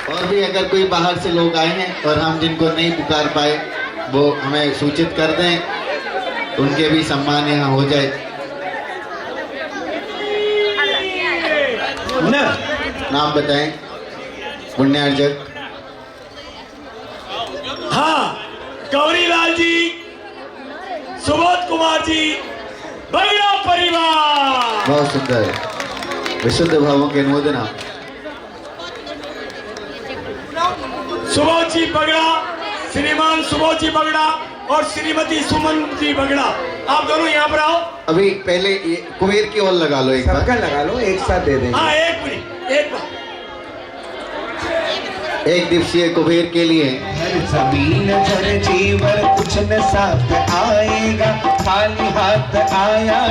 S5: और भी अगर कोई बाहर से लोग आए हैं और हम जिनको नहीं पुकार पाए वो हमें सूचित कर दें, उनके भी सम्मान यहाँ हो जाए। नाम बताएं। पुण्यार्जक।
S4: हाँ, गौरीलाल जी, सुबोध कुमार जी, बगड़ा परिवार।
S5: बहुत सुंदर, विशुद्ध भावों के अनुमोदना।
S4: सुबोध जी बगड़ा, श्रीमान सुबोध जी बगड़ा और श्रीमती सुमन जी बगड़ा, आप दोनों यहाँ पर आओ।
S5: अभी पहले ये कुबेर की ओर लगा लो एक बार।
S9: सबका लगा लो, एक साथ दे देंगे।
S4: हाँ, एक मिनट, एक बार।
S5: एक दिवसीय कुबेर के लिए।
S2: जमीन पर जीवर कुछ न साथ आएगा, खाली हाथ आया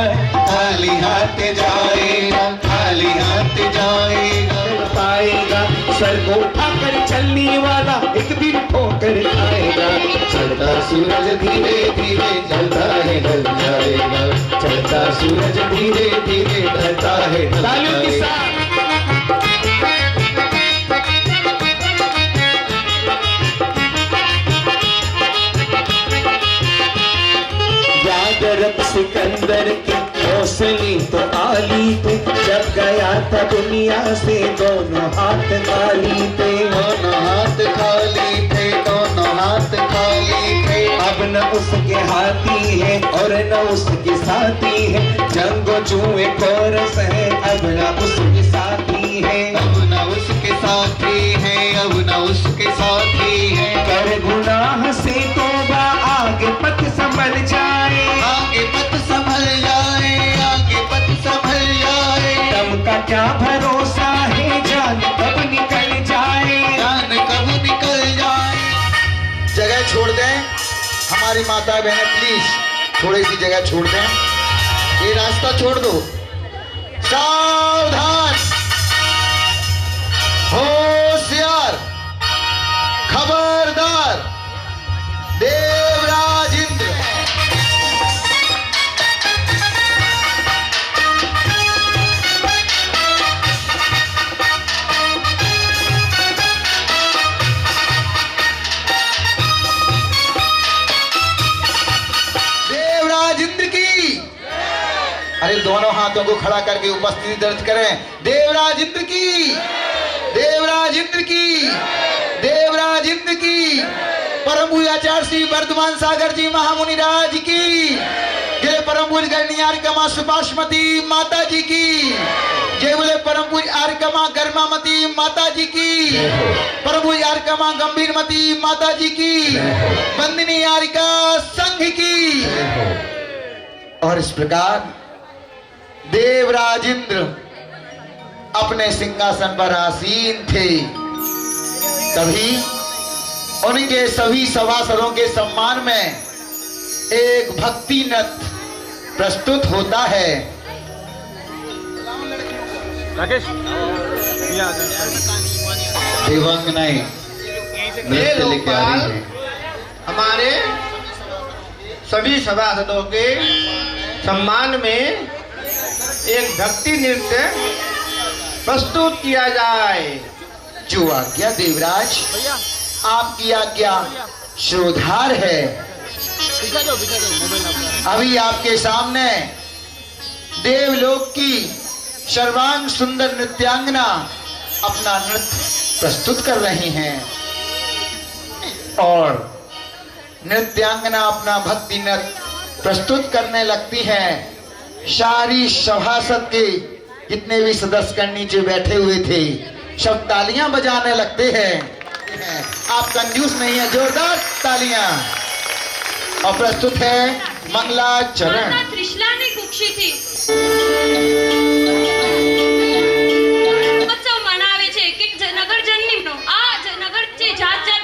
S2: खाली हाथ जाएगा, खाली हाथ जाएगा। पाएगा सर को उठाकर चलने वाला एक दिन ठोकर खाएगा। चढ़ता सूरज धीरे धीरे ढलता है ढल जाएगा, चढ़ता सूरज धीरे धीरे ढलता है ढल जाएगा। रब सिकंदर की हौसले तो आली थे, जब गया था दुनिया से दोनों हाथ खाली थे, दोनों हाथ खाली थे, दोनों हाथ खाली थे। अब न उसके हाथी है और न उसके साथी है, जंगो जुए कोरस है अब न उसके साथी है, अब न उसके साथी है, अब न उसके साथी है। कर गुनाह से तौबा आगे पथ संभल जाए, आगे पथ संभल जाए, आगे पथ संभल जाए। दम का क्या भरोसा है, जान कब निकल जाए, जान कब निकल जाए।
S5: जगह छोड़ दें हमारी माता बहन, प्लीज थोड़ी सी जगह छोड़ दें, ये रास्ता छोड़ दो। सावधान, होशियार, खबरदार। देवराज इंद्र की, अरे दोनों हाथों को खड़ा करके उपस्थिति दर्ज करें। देवराज इंद्र की, देवराज इंद्र की, देवराज इंद्र की। परम पूज्य आचार्य श्री वर्धमान सागर जी महामुनि राज की जय। परम पूज्य गणनियार कमा सुपाशमती माता जी की जय। बोले परम पूज्य आर्कमा गर्मामती माता जी की, परम पूज्य आर्कमा गंभीरमती माता जी की, वंदनी आरिका संघ की। और इस प्रकार देवराज इंद्र अपने सिंहासन पर आसीन थे, तभी उनके सभी सभासदों के सम्मान में एक भक्ति नृत्य प्रस्तुत होता है। देवांगनाएं नृत्य लेके आ रही है।
S1: हमारे
S2: सभी सभासदों के सम्मान में एक भक्ति नृत्य प्रस्तुत किया जाए।
S5: जो आज्ञा देवराज, आपकी आज्ञा श्रोधार है। अभी आपके सामने देवलोक की सर्वांग सुंदर नृत्यांगना अपना नृत्य प्रस्तुत कर रही हैं और नृत्यांगना अपना भक्ति नृत्य प्रस्तुत करने लगती है। सारी सभासद के जितने भी सदस्य नीचे बैठे हुए थे सब तालियां बजाने लगते हैं। आप कंजूस नहीं है, जोरदार तालियां। और प्रस्तुत है मंगलाचरण।
S10: माता त्रिशलानी कुक्षीથી उत्सव મનાવે છે કે નગરજનનો આ નગર છે જાત જાત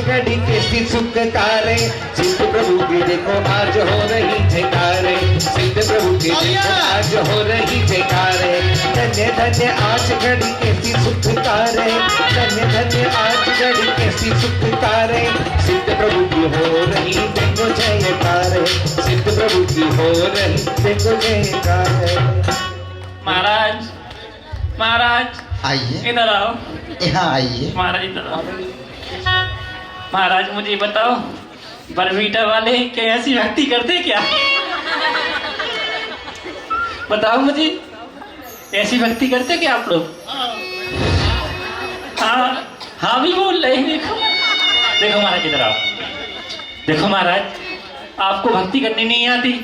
S9: घड़ी कैसी सुखकारे, सिद्ध प्रभु की देखो आज हो रही जयकारे, सिद्ध प्रभु की देखो आज हो रही जयकारे। धन्य धन्य आज घड़ी कैसी सुखकारे, धन्य धन्य आज घड़ी कैसी सुखकारे, सिद्ध प्रभु की हो रही देखो जयकारे, सिद्ध प्रभु की हो रही देखो जयकारे।
S7: महाराज महाराज
S5: आइए,
S7: इधर आओ।
S5: यहाँ आइए।
S7: महाराज इधर आओ। महाराज मुझे बताओ, बरबीटा वाले क्या ऐसी भक्ति करते क्या? बताओ मुझे, ऐसी भक्ति करते क्या आप लोग? हाँ हाँ भी बोल रहे हैं। देखो देखो महाराज इधर आओ। देखो महाराज, आपको भक्ति करनी नहीं आती,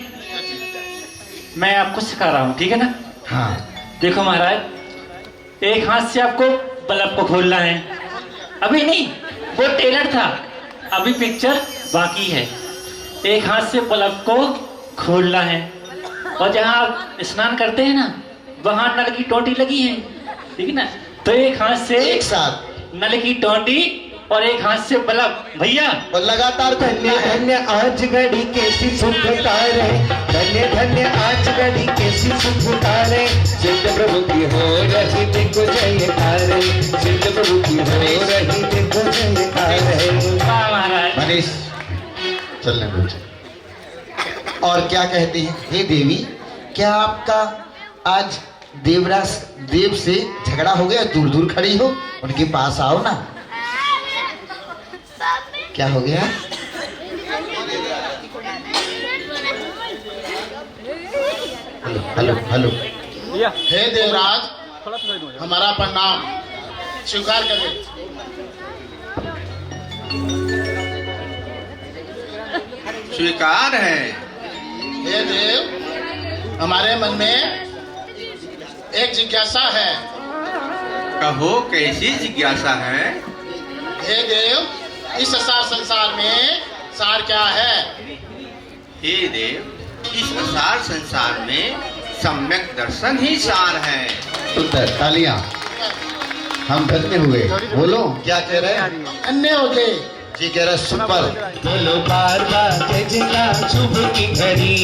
S7: मैं आपको सिखा रहा हूँ, ठीक है ना?
S5: हाँ।
S7: देखो महाराज, एक हाथ से आपको बल्ब को खोलना है। अभी नहीं, वो टेलर था, अभी पिक्चर बाकी है। एक हाथ से बल्ब को खोलना है और जहाँ आप स्नान करते हैं ना, वहाँ नल की टोटी लगी है, ठीक है ना? तो एक हाथ से
S5: एक साथ
S7: नल की टोटी और एक हाथ से बल्ब, भैया।
S5: और लगातार
S9: धन्य धन्य आज घड़ी कैसी सुखकारे, धन्य धन्य आज घड़ी कैसी सुखकारे, सिद्ध प्रभु की हो रही देखो जयकारे, सिद्ध प्रभु की हो रही देखो जयकारे।
S7: वाह महाराज।
S5: मनीष, चलने दो। और क्या कहती है? हे देवी, क्या आपका आज देवराज देव से झगड़ा हो गया? दूर दूर खड़ी हो, उनके पास आओ ना। क्या हो गया? Hello hello.
S11: हे देवराज, हमारा प्रणाम स्वीकार करें।
S2: स्वीकार है।
S11: हे देव, हमारे मन में एक जिज्ञासा है।
S2: कहो, कैसी जिज्ञासा है?
S11: हे देव, इस सार संसार में सार क्या है?
S2: हे देव, इस असार संसार में सम्यक दर्शन ही सार है।
S5: सुंदर, तालियां। हम धन्य हुए। बोलो, क्या कह रहे हैं?
S11: अन्य हो गए
S5: जी कह रहे सुपर।
S9: बोलो बार बार जय जयकार, शुभ की घड़ी,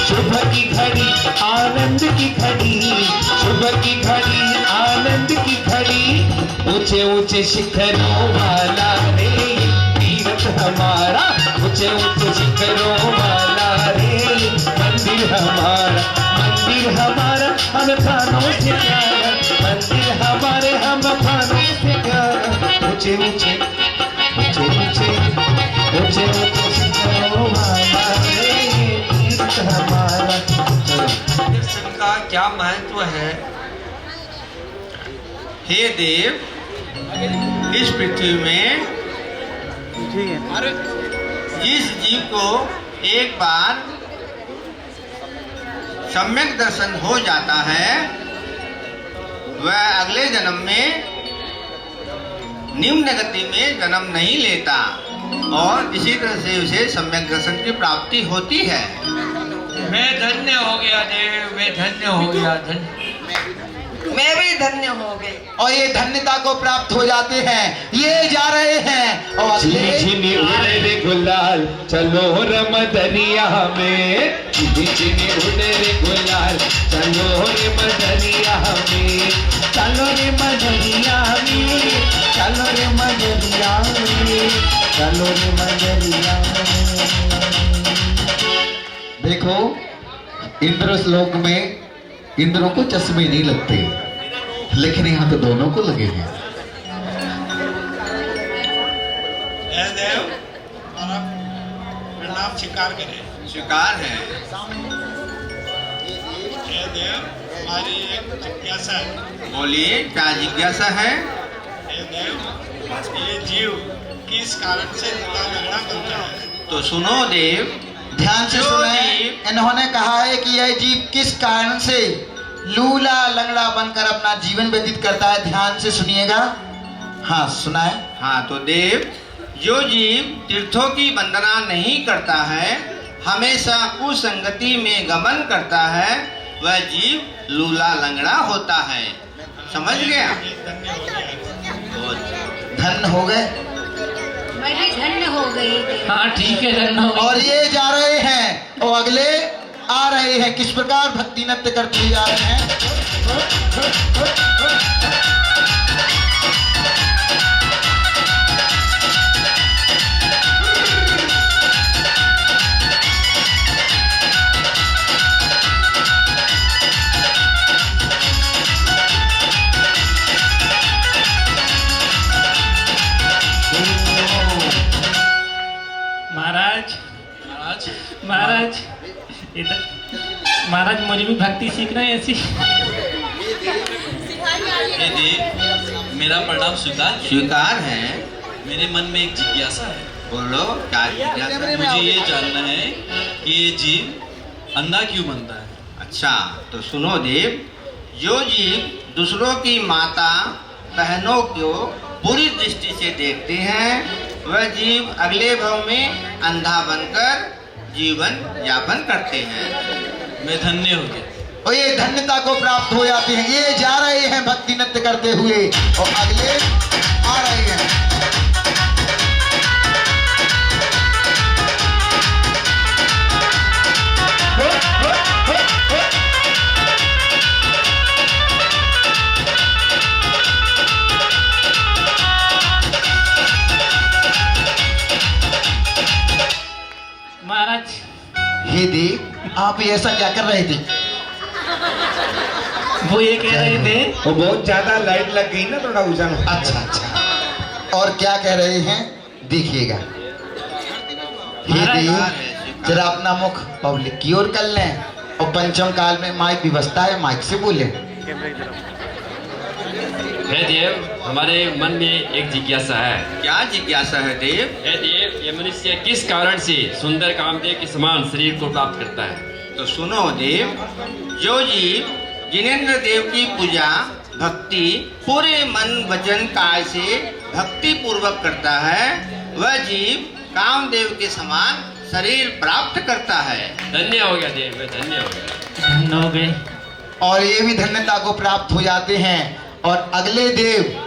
S9: शुभ की घड़ी, आनंद की घड़ी, शुभ की घड़ी, आनंद की घड़ी, ऊंचे ऊंचे शिखरों वाला रे तीर्थ हमारा, ऊंचे ऊंचे शिखरों वाला रे मंदिर हमारा, मंदिर हमारा हम प्राणों से प्यारा, मंदिर हमारे हम प्राणों से प्यारा, ऊंचे ऊंचे क्या महत्व है?
S11: हे देव, इस पृथ्वी में जिस जीव को एक बार सम्यक दर्शन हो जाता है वह अगले जन्म में निम्न गति में जन्म नहीं लेता और इसी तरह से उसे सम्यक दर्शन की प्राप्ति होती है।
S9: मैं धन्य हो गया देव, मैं धन्य हो गया, धन्य।
S1: मैं भी धन्य हो गई।
S5: और ये धन्यता को प्राप्त हो जाते हैं, ये जा रहे हैं और अगले
S9: झिनी उड़े रे गुलाल चलो रम दरिया में, झिनी उड़े रे गुलाल चलो रे मदरिया में, चलो रे मदरिया में, चलो रे मदरिया में, चलो रे मदरिया में।
S5: देखो इंद्रलोक में इंद्रों को चश्मे नहीं लगते, लेकिन यहाँ तो दोनों को लगे हैं।
S11: देव, प्रणाम स्वीकार करें। स्वीकार है। हे देव, हमारी एक जिज्ञासा है। बोलिए, क्या जिज्ञासा है? हे देव, ये जीव किस कारण से लूला लंगड़ा बनता है? तो सुनो देव,
S5: ध्यान से सुने। इन्होंने कहा है कि यह जीव किस कारण से लूला लंगड़ा बनकर अपना जीवन व्यतीत करता है। ध्यान से सुनिएगा। हाँ सुनाए।
S11: हाँ तो देव, जो जीव तीर्थों की वंदना नहीं करता है, हमेशा कुसंगति में गमन करता है, वह जीव लूला लंगड़ा होता है। समझ गया?
S5: धन्य हो गए।
S10: मैं भी धन्य हो गई।
S7: हाँ ठीक है, धन्य हो गई।
S5: और ये जा रहे हैं और अगले आ रहे हैं। किस प्रकार भक्ति नृत्य करते हुए आ रहे हैं।
S7: महाराज इधर महाराज, मुझे भी भक्ति सीखना है ऐसी।
S12: मेरा प्रणाम स्वीकार।
S11: स्वीकार है।
S12: मेरे मन में एक जिज्ञासा है।
S11: बोलो, क्या जिज्ञासा है?
S12: मुझे ये जानना है कि ये जीव अंधा क्यों बनता है?
S11: अच्छा तो सुनो देव, जो जीव दूसरों की माता बहनों को बुरी दृष्टि से देखते हैं, वह जीव अगले भव में अंधा बनकर जीवन यापन करते हैं।
S12: मैं धन्य हो गया।
S5: और ये धन्यता को प्राप्त हो जाते हैं। ये जा रहे हैं भक्ति नृत्य करते हुए और अगले आ रहे हैं।
S7: महाराज,
S5: हे देव, आप ऐसा क्या कर रहे थे?
S7: वो ये कह रहे थे,
S9: वो बहुत ज्यादा लाइट लग गई ना, थोड़ा उजाला।
S5: अच्छा अच्छा। और क्या कह रहे हैं देखिएगा। हे देव, जरा अपना मुख पब्लिक की ओर कर लें और पंचम काल में माइक व्यवस्था है, माइक से बोले।
S13: हे देव, हमारे मन में एक जिज्ञासा है।
S11: क्या जिज्ञासा है देव?
S13: हे देव, ये मनुष्य किस कारण से सुंदर कामदेव के समान शरीर को प्राप्त करता है?
S11: तो सुनो देव, जो जीव जिनेंद्र देव की पूजा भक्ति पूरे मन वचन काया से भक्ति पूर्वक करता है, वह जीव कामदेव के समान शरीर प्राप्त करता है।
S13: धन्य हो गया देव, मैं धन्य हो गया।
S7: धन्य हो गए।
S5: और ये भी धन्यता को प्राप्त हो जाते हैं। और अगले देव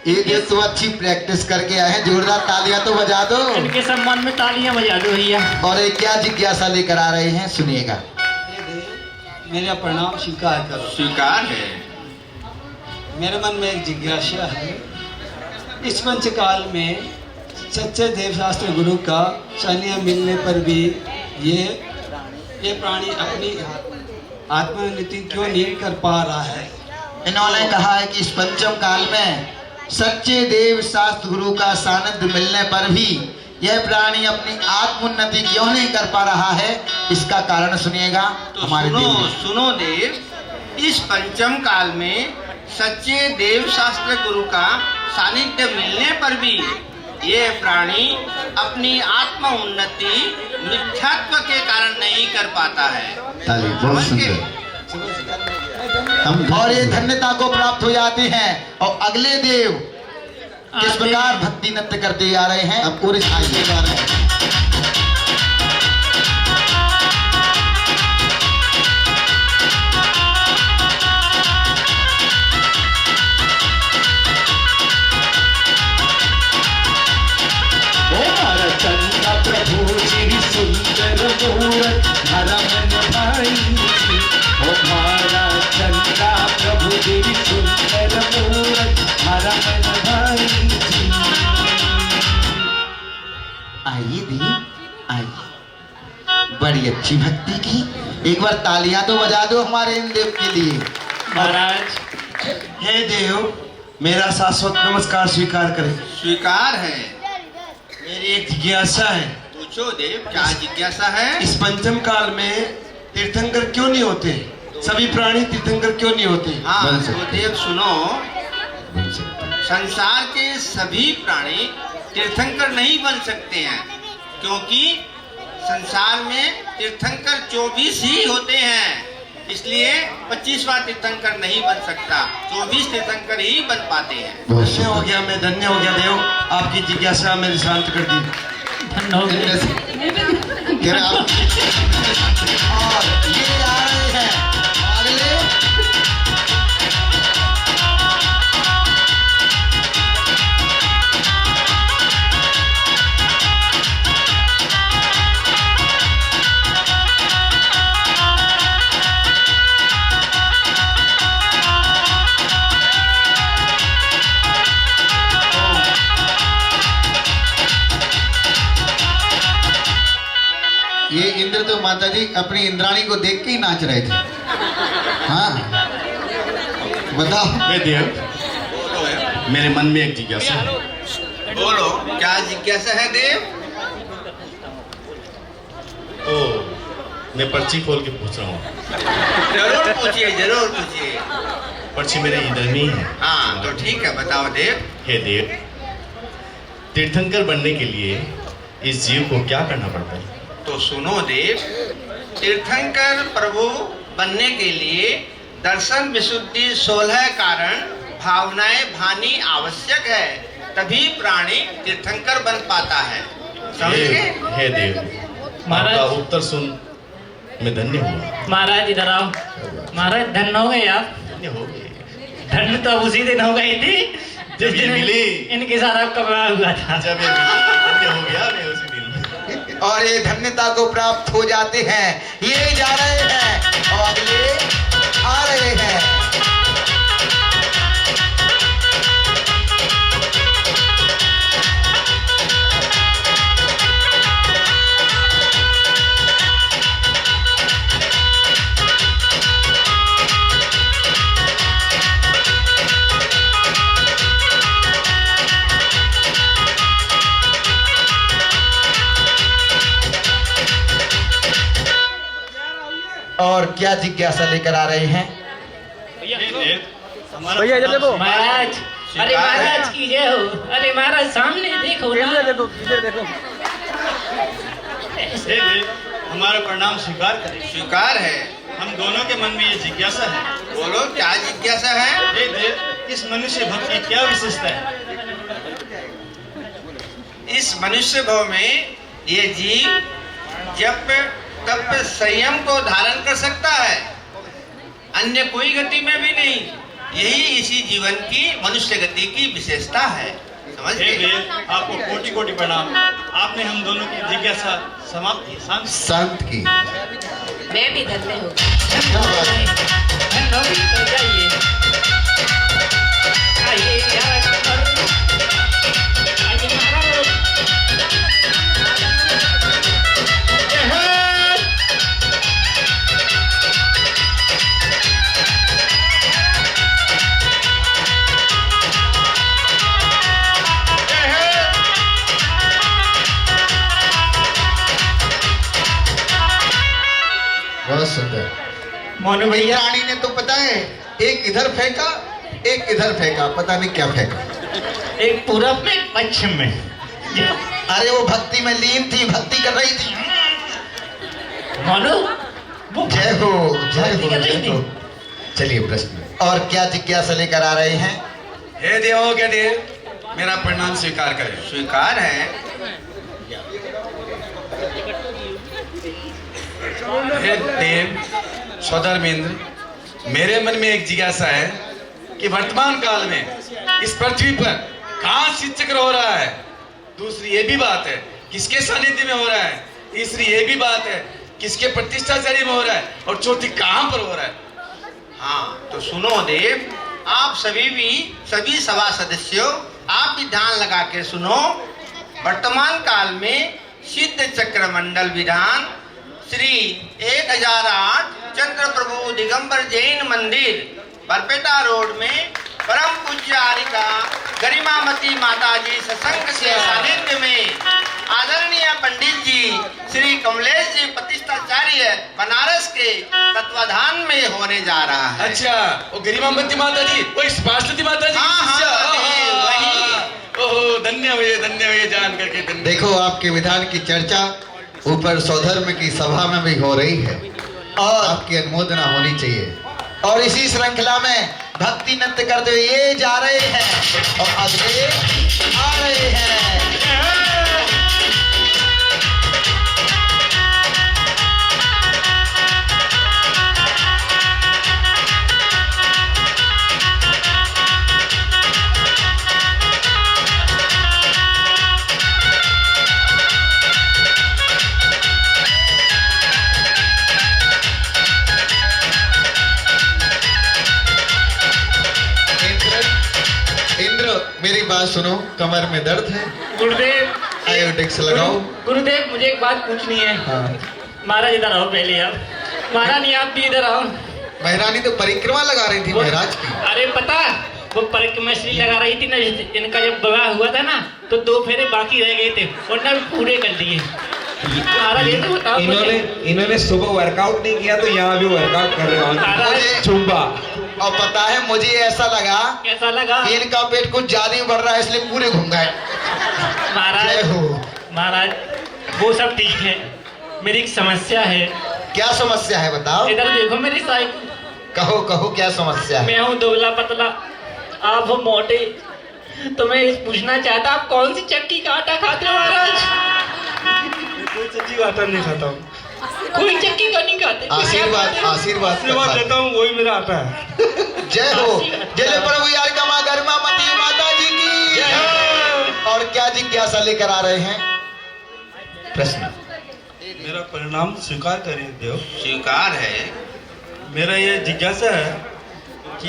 S5: ये देव तो अच्छी प्रैक्टिस करके आए हैं, जोरदार तालियां तो बजा दो।
S7: इनके सम्मान में तालियां बजा दो भैया।
S5: और ये क्या जिज्ञासा लेकर आ रहे हैं सुनिएगा।
S12: मेरा प्रणाम स्वीकार करो।
S11: स्वीकार है।
S14: मेरे मन में एक जिज्ञासा है। इस पंचकाल में सच्चे देवशास्त्र गुरु का सानिध्य मिलने पर भी ये प्राणी अपनी आत्मोन्नति क्यों नहीं कर पा रहा है?
S5: इन्होंने कहा है कि इस पंचम काल में सच्चे देव शास्त्र गुरु का सानिध्य मिलने पर भी यह प्राणी अपनी आत्मोन्नति क्यों नहीं कर पा रहा है, इसका कारण सुनिएगा।
S11: तो सुनो देव, इस पंचम काल में सच्चे देव शास्त्र गुरु का सानिध्य मिलने पर भी ये प्राणी अपनी आत्म उन्नति मिथ्यात्व के कारण नहीं कर पाता है।
S5: बहुत सुंदर। हम और ये धन्यता को प्राप्त हो जाते हैं और अगले देव किस प्रकार भक्ति नृत्य करते जा रहे हैं, अब पूरे आइए जा रहे हैं।
S9: चंदा प्रभु जी सुंदर मूरत हरा मन भाई ओ मारा चंदा प्रभु जी सुंदर मूरत हरा मन भाई।
S5: आइए दी, आइए। बड़ी अच्छी भक्ति की, एक बार तालियां तो बजा दो हमारे इन देव के लिए।
S14: महाराज, हे देव, मेरा शाश्वत नमस्कार स्वीकार करें।
S11: स्वीकार है।
S14: मेरी एक जिज्ञासा है।
S11: पूछो देव, क्या जिज्ञासा है?
S14: इस पंचम काल में तीर्थंकर क्यों नहीं होते? सभी प्राणी तीर्थंकर क्यों नहीं होते?
S11: हाँ, तो देव सुनो, संसार के सभी प्राणी तीर्थंकर नहीं बन सकते हैं, क्योंकि संसार में तीर्थंकर 24 ही होते हैं, इसलिए 25वां तीर्थंकर नहीं बन सकता, 24 तीर्थंकर ही बन पाते हैं।
S14: धन्य हो गया, मैं धन्य हो गया देव, आपकी जिज्ञासा मेरी शांत कर दी।
S5: धन्य हो गया। और ये आ रहे हैं अगले ये इंद्र तो माता जी अपनी इंद्राणी को देख के ही नाच रहे थे। हाँ बताओ।
S12: हे देव, मेरे मन में एक जिज्ञासा है।
S11: बोलो, क्या जिज्ञासा है देव?
S12: तो मैं पर्ची खोल के पूछ रहा हूँ।
S11: जरूर पूछिए, जरूर पूछिए।
S12: पर्ची मेरे इधर में ही है।
S11: हाँ, तो ठीक है, बताओ देव।
S12: हे देव, तीर्थंकर बनने के लिए इस जीव को क्या करना पड़ता है?
S11: तो सुनो देव, तीर्थंकर प्रभु बनने के लिए दर्शन विशुद्धि 16 कारण भावनाएं भानी आवश्यक है, तभी प्राणी तीर्थंकर बन पाता है। समझ गए?
S12: हे देव, आपका उत्तर सुन मैं धन्य हुआ।
S7: महाराज इधर आओ। महाराज धन्य हो गए आप।
S12: धन्य हो गए।
S7: धन्य तो अब उसी दिन हो गई थी
S12: जब ये मिली,
S7: इनके साथ आपका विवाह हुआ था।
S12: जब ये मिली धन्य हो गया मैं उसी दिन।
S5: और ये धन्यता को प्राप्त हो जाते हैं, ये जा रहे हैं और अगले आ रहे हैं। और क्या जिज्ञासा लेकर आ रहे हैं?
S7: भैया इधर देखो। महाराज, अरे महाराज की जय हो। अरे महाराज सामने देखो, इधर देखो, इधर देखो।
S12: हमारा प्रणाम स्वीकार करें।
S11: स्वीकार है।
S12: हम दोनों के मन में ये जिज्ञासा है।
S11: बोलो, क्या जिज्ञासा है?
S12: हे देव, इस मनुष्य भक्त की क्या विशेषता है?
S11: इस मनुष्य भाव में ये जीव जब तब संयम को धारण कर सकता है, अन्य कोई गति में भी नहीं। यही इसी जीवन की मनुष्य गति की विशेषता है। समझ गए?
S12: आपको कोटि कोटि प्रणाम। आपने हम दोनों की जिज्ञासा समाप्त की,
S5: शांत की।
S6: मैं भी धन्य हूँ।
S7: धन्य हो गई। तो जाइए। आइए
S5: बहुत सुंदर।
S7: मोनू भैया
S5: रानी ने तो पता है एक इधर फेंका एक इधर फेंका, पता नहीं क्या फेंका।
S7: एक पूरब में पश्चिम में।
S5: अरे वो भक्ति में लीन थी, भक्ति कर रही थी।
S7: मोनू
S5: जय हो जय
S7: भक्ति कर
S5: हो
S7: रही
S5: जय हो। चलिए प्रश्न और क्या जिज्ञासा लेकर आ रहे हैं?
S12: हे देवों के देव, मेरा प्रणाम स्वीकार करें।
S11: स्वीकार है।
S12: हे देव सौधर्मेंद्र, मेरे मन में एक जिज्ञासा है कि वर्तमान काल में इस पृथ्वी पर कहाँ शीत चक्र हो रहा है। दूसरी ये भी बात है किसके सानिध्य में हो रहा है। तीसरी ये भी बात है किसके प्रतिष्ठाचार्य में हो रहा है। और चौथी कहाँ पर हो रहा है।
S11: हाँ तो सुनो देव, आप सभी सभा सदस्यों, आप भी ध्यान लगा के सुनो। वर्तमान काल में सिद्ध चक्र मंडल विधान श्री 1008 चंद्र प्रभु दिगंबर जैन मंदिर बरपेटा रोड में परम पूज्य आरिका गरिमामती माता जी सत्संग के सानिध्य में आदरणीय पंडित जी श्री कमलेश जी प्रतिष्ठाचार्य बनारस के तत्वाधान में होने जा रहा है।
S12: अच्छा, वो गरिमामती माता जी, वो स्पार्शवती माता जी। ओह धन्य हुए जान करके धन्य।
S5: देखो आपके विधान की चर्चा ऊपर सौधर्म की सभा में भी हो रही है और आपकी अनुमोदना होनी चाहिए। और इसी श्रृंखला में भक्ति नृत्य करते हुए ये जा रहे हैं और अगले आ रहे हैं। मेरी बात सुनो, कमर में दर्द है,
S7: गुरुदेव
S5: आयोडेक्स लगाओ।
S7: गुरुदेव मुझे एक बात पूछनी है।
S5: हाँ।
S7: महाराज इधर आओ पहले आप। महारानी आप भी इधर आओ।
S5: महारानी तो परिक्रमा लगा रही थी महाराज की।
S7: अरे पता, वो परिक्रमा श्री लगा रही थी ना। इनका जब विवाह हुआ था ना तो 2 फेरे बाकी रह गए थे, वरना पूरे कर दिए। महाराज ये तो बताओ।
S9: इन्होंने सुबह वर्कआउट नहीं किया तो यहाँ भी वर्कआउट कर रहे हैं चुम्बा।
S5: और पता है मुझे ऐसा लगा,
S7: कैसा लगा?
S5: इनका पेट कुछ ज्यादा ही बढ़ रहा है इसलिए पूरे घूम गए।
S7: महाराज वो सब ठीक है, मेरी एक समस्या है।
S5: क्या समस्या है बताओ?
S7: इधर देखो मेरी साइकिल।
S5: कहो कहो क्या समस्या है?
S7: मैं हूँ दुबला पतला, आप हो मोटे, तो मैं पूछना चाहता आप कौन सी चक्की का आटा खाते हो महाराज?
S14: कोई चक्की का आटा नहीं खाता हूँ।
S7: कोई चक्की का नहीं खाते?
S5: आशीर्वाद
S14: लेता हूँ, वही मेरा आटा है।
S5: जय हो जय प्रभु यार कमा गरिमामती माता जी की। और क्या जिज्ञासा लेकर आ रहे हैं? प्रश्न।
S14: मेरा परिणाम स्वीकार करिए देव।
S11: स्वीकार है।
S14: मेरा ये जिज्ञासा है कि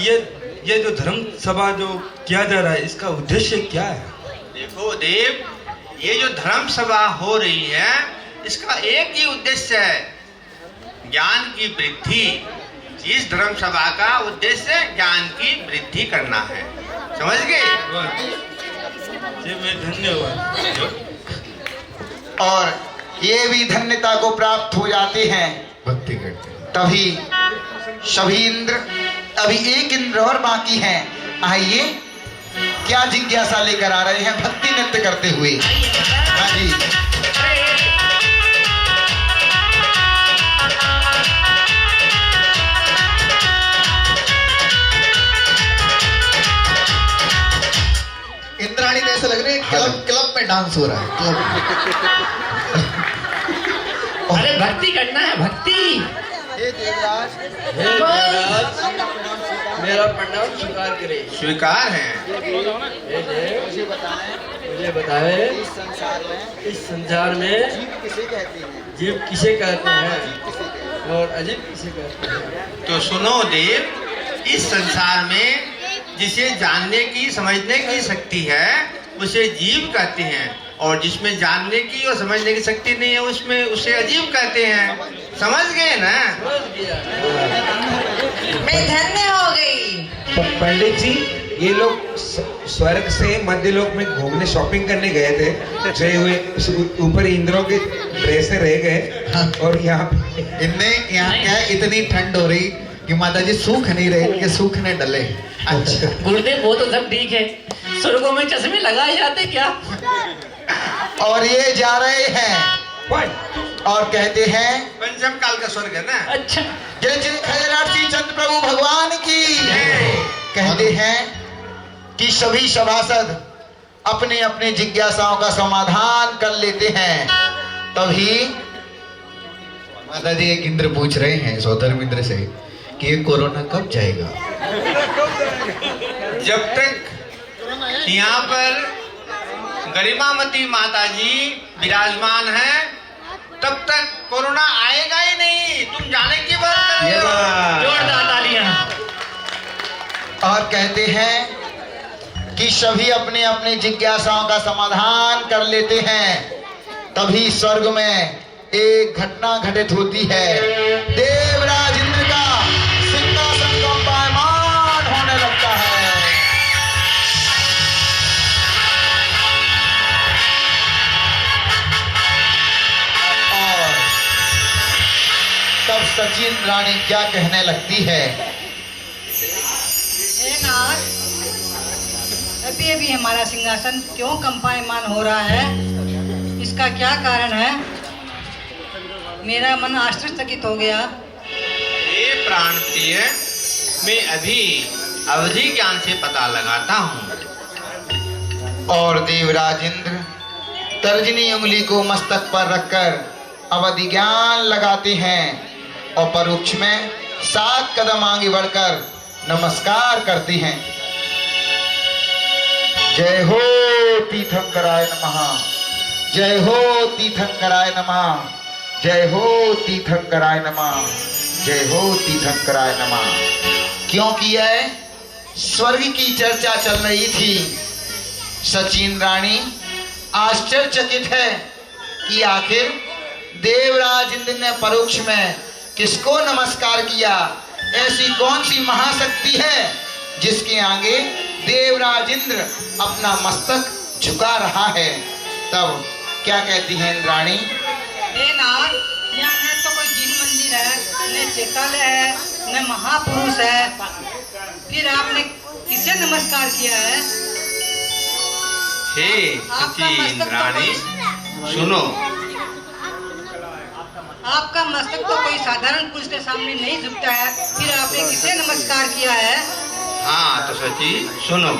S14: ये जो धर्म सभा जो किया जा रहा है इसका उद्देश्य क्या है?
S11: देखो देव, ये जो धर्म सभा हो रही है इसका एक ही उद्देश्य है, ज्ञान की वृद्धि। इस धर्म सभा का उद्देश्य ज्ञान की वृद्धि करना है, समझ गए?
S14: जी मैं धन्यवाद।
S5: और ये भी धन्यता को प्राप्त हो जाते हैं भक्ति करते। तभी सभी इंद्र, अभी एक इंद्र और बाकी हैं। आइए क्या जिज्ञासा लेकर आ रहे हैं भक्ति नृत्य करते हुए? हाँ जी। इंद्राणी ने ऐसा लग रहा है क्लब में डांस हो रहा है, क्लब में।
S7: अरे भक्ति करना है, भक्ति।
S15: मेरा प्रणाम स्वीकार करे।
S11: स्वीकार है।
S15: मुझे बताए इस संसार में जीव किसे कहते हैं और अजीब किसे कहते हैं?
S11: तो सुनो देव, इस संसार में जिसे जानने की समझने की शक्ति है उसे जीव कहते हैं, और जिसमें जानने की और समझने की शक्ति नहीं है उसमें उसे अजीब कहते हैं। समझ गए ना?
S8: मैं धन्य हो गई।
S9: पंडित जी, ये लोग स्वर्ग से मध्यलोक में घूमने शॉपिंग करने गए थे, जय हुए ऊपर इंद्रों के ड्रेसे रह गए, और यहाँ
S5: यहाँ क्या है, इतनी ठंड हो रही कि माता जी सूख नहीं रहे, इनके सूखने डले।
S7: अच्छा गुरुदेव, वो तो सब ठीक है, स्वर्गों में चश्मे लगाए जाते क्या?
S5: और ये जा रहे हैं और कहते हैं
S11: पंचम काल का स्वर्ग है ना।
S7: अच्छा,
S5: जय जय खैराटी चंद्र प्रभु भगवान की। कहते हैं कि सभी सभासद अपने अपने जिज्ञासाओं का समाधान कर लेते हैं। तभी माता जी एक इंद्र पूछ रहे हैं सोदर इंद्र से कि ये कोरोना कब जाएगा?
S11: जब तक यहाँ पर गरिमामती माता जी विराजमान है तब तक कोरोना आएगा ही नहीं। तुम जाने की बात कर रहे हो।
S7: जोरदार तालियां।
S5: और कहते हैं कि सभी अपने अपने जिज्ञासाओं का समाधान कर लेते हैं। तभी स्वर्ग में एक घटना घटित होती है। देवराज इंद्र का सिंहासन कंपायमान होने लगता है। और तब सचिन रानी क्या कहने लगती है?
S8: अभी अभी हमारा सिंहासन क्यों कंपायमान हो रहा है, इसका क्या कारण है? मेरा मन आश्चर्यचकित हो गया।
S11: ये प्राण प्रिय, मैं अभी अवधि ज्ञान से पता लगाता हूँ।
S5: और देवराज इंद्र तर्जनी उंगली को मस्तक पर रखकर अवधि ज्ञान लगाते हैं और परोक्ष में 7 कदम आगे बढ़कर नमस्कार करते हैं। जय हो तीर्थंकराय नमः, जय हो तीर्थंकराय नमः, जय हो तीर्थंकराय नमः, जय हो तीर्थंकराय नमः। क्योंकि यह स्वर्ग की चर्चा चल रही थी। सचिन रानी आश्चर्यचकित है कि आखिर देवराज इंद्र ने परोक्ष में किसको नमस्कार किया। ऐसी कौन सी महाशक्ति है जिसके आगे देवराज इंद्र अपना मस्तक झुका रहा है। तब क्या कहती है इंद्राणी?
S8: यहाँ न तो कोई जिन मंदिर है, न चैतालय है, न महापुरुष है, फिर आपने किसे नमस्कार किया है?
S11: हे सचिन रानी, सुनो,
S8: आपका मस्तक तो कोई साधारण पुरुष के सामने नहीं झुकता है, फिर आपने किसे नमस्कार किया है?
S11: हाँ तो सचिन सुनो,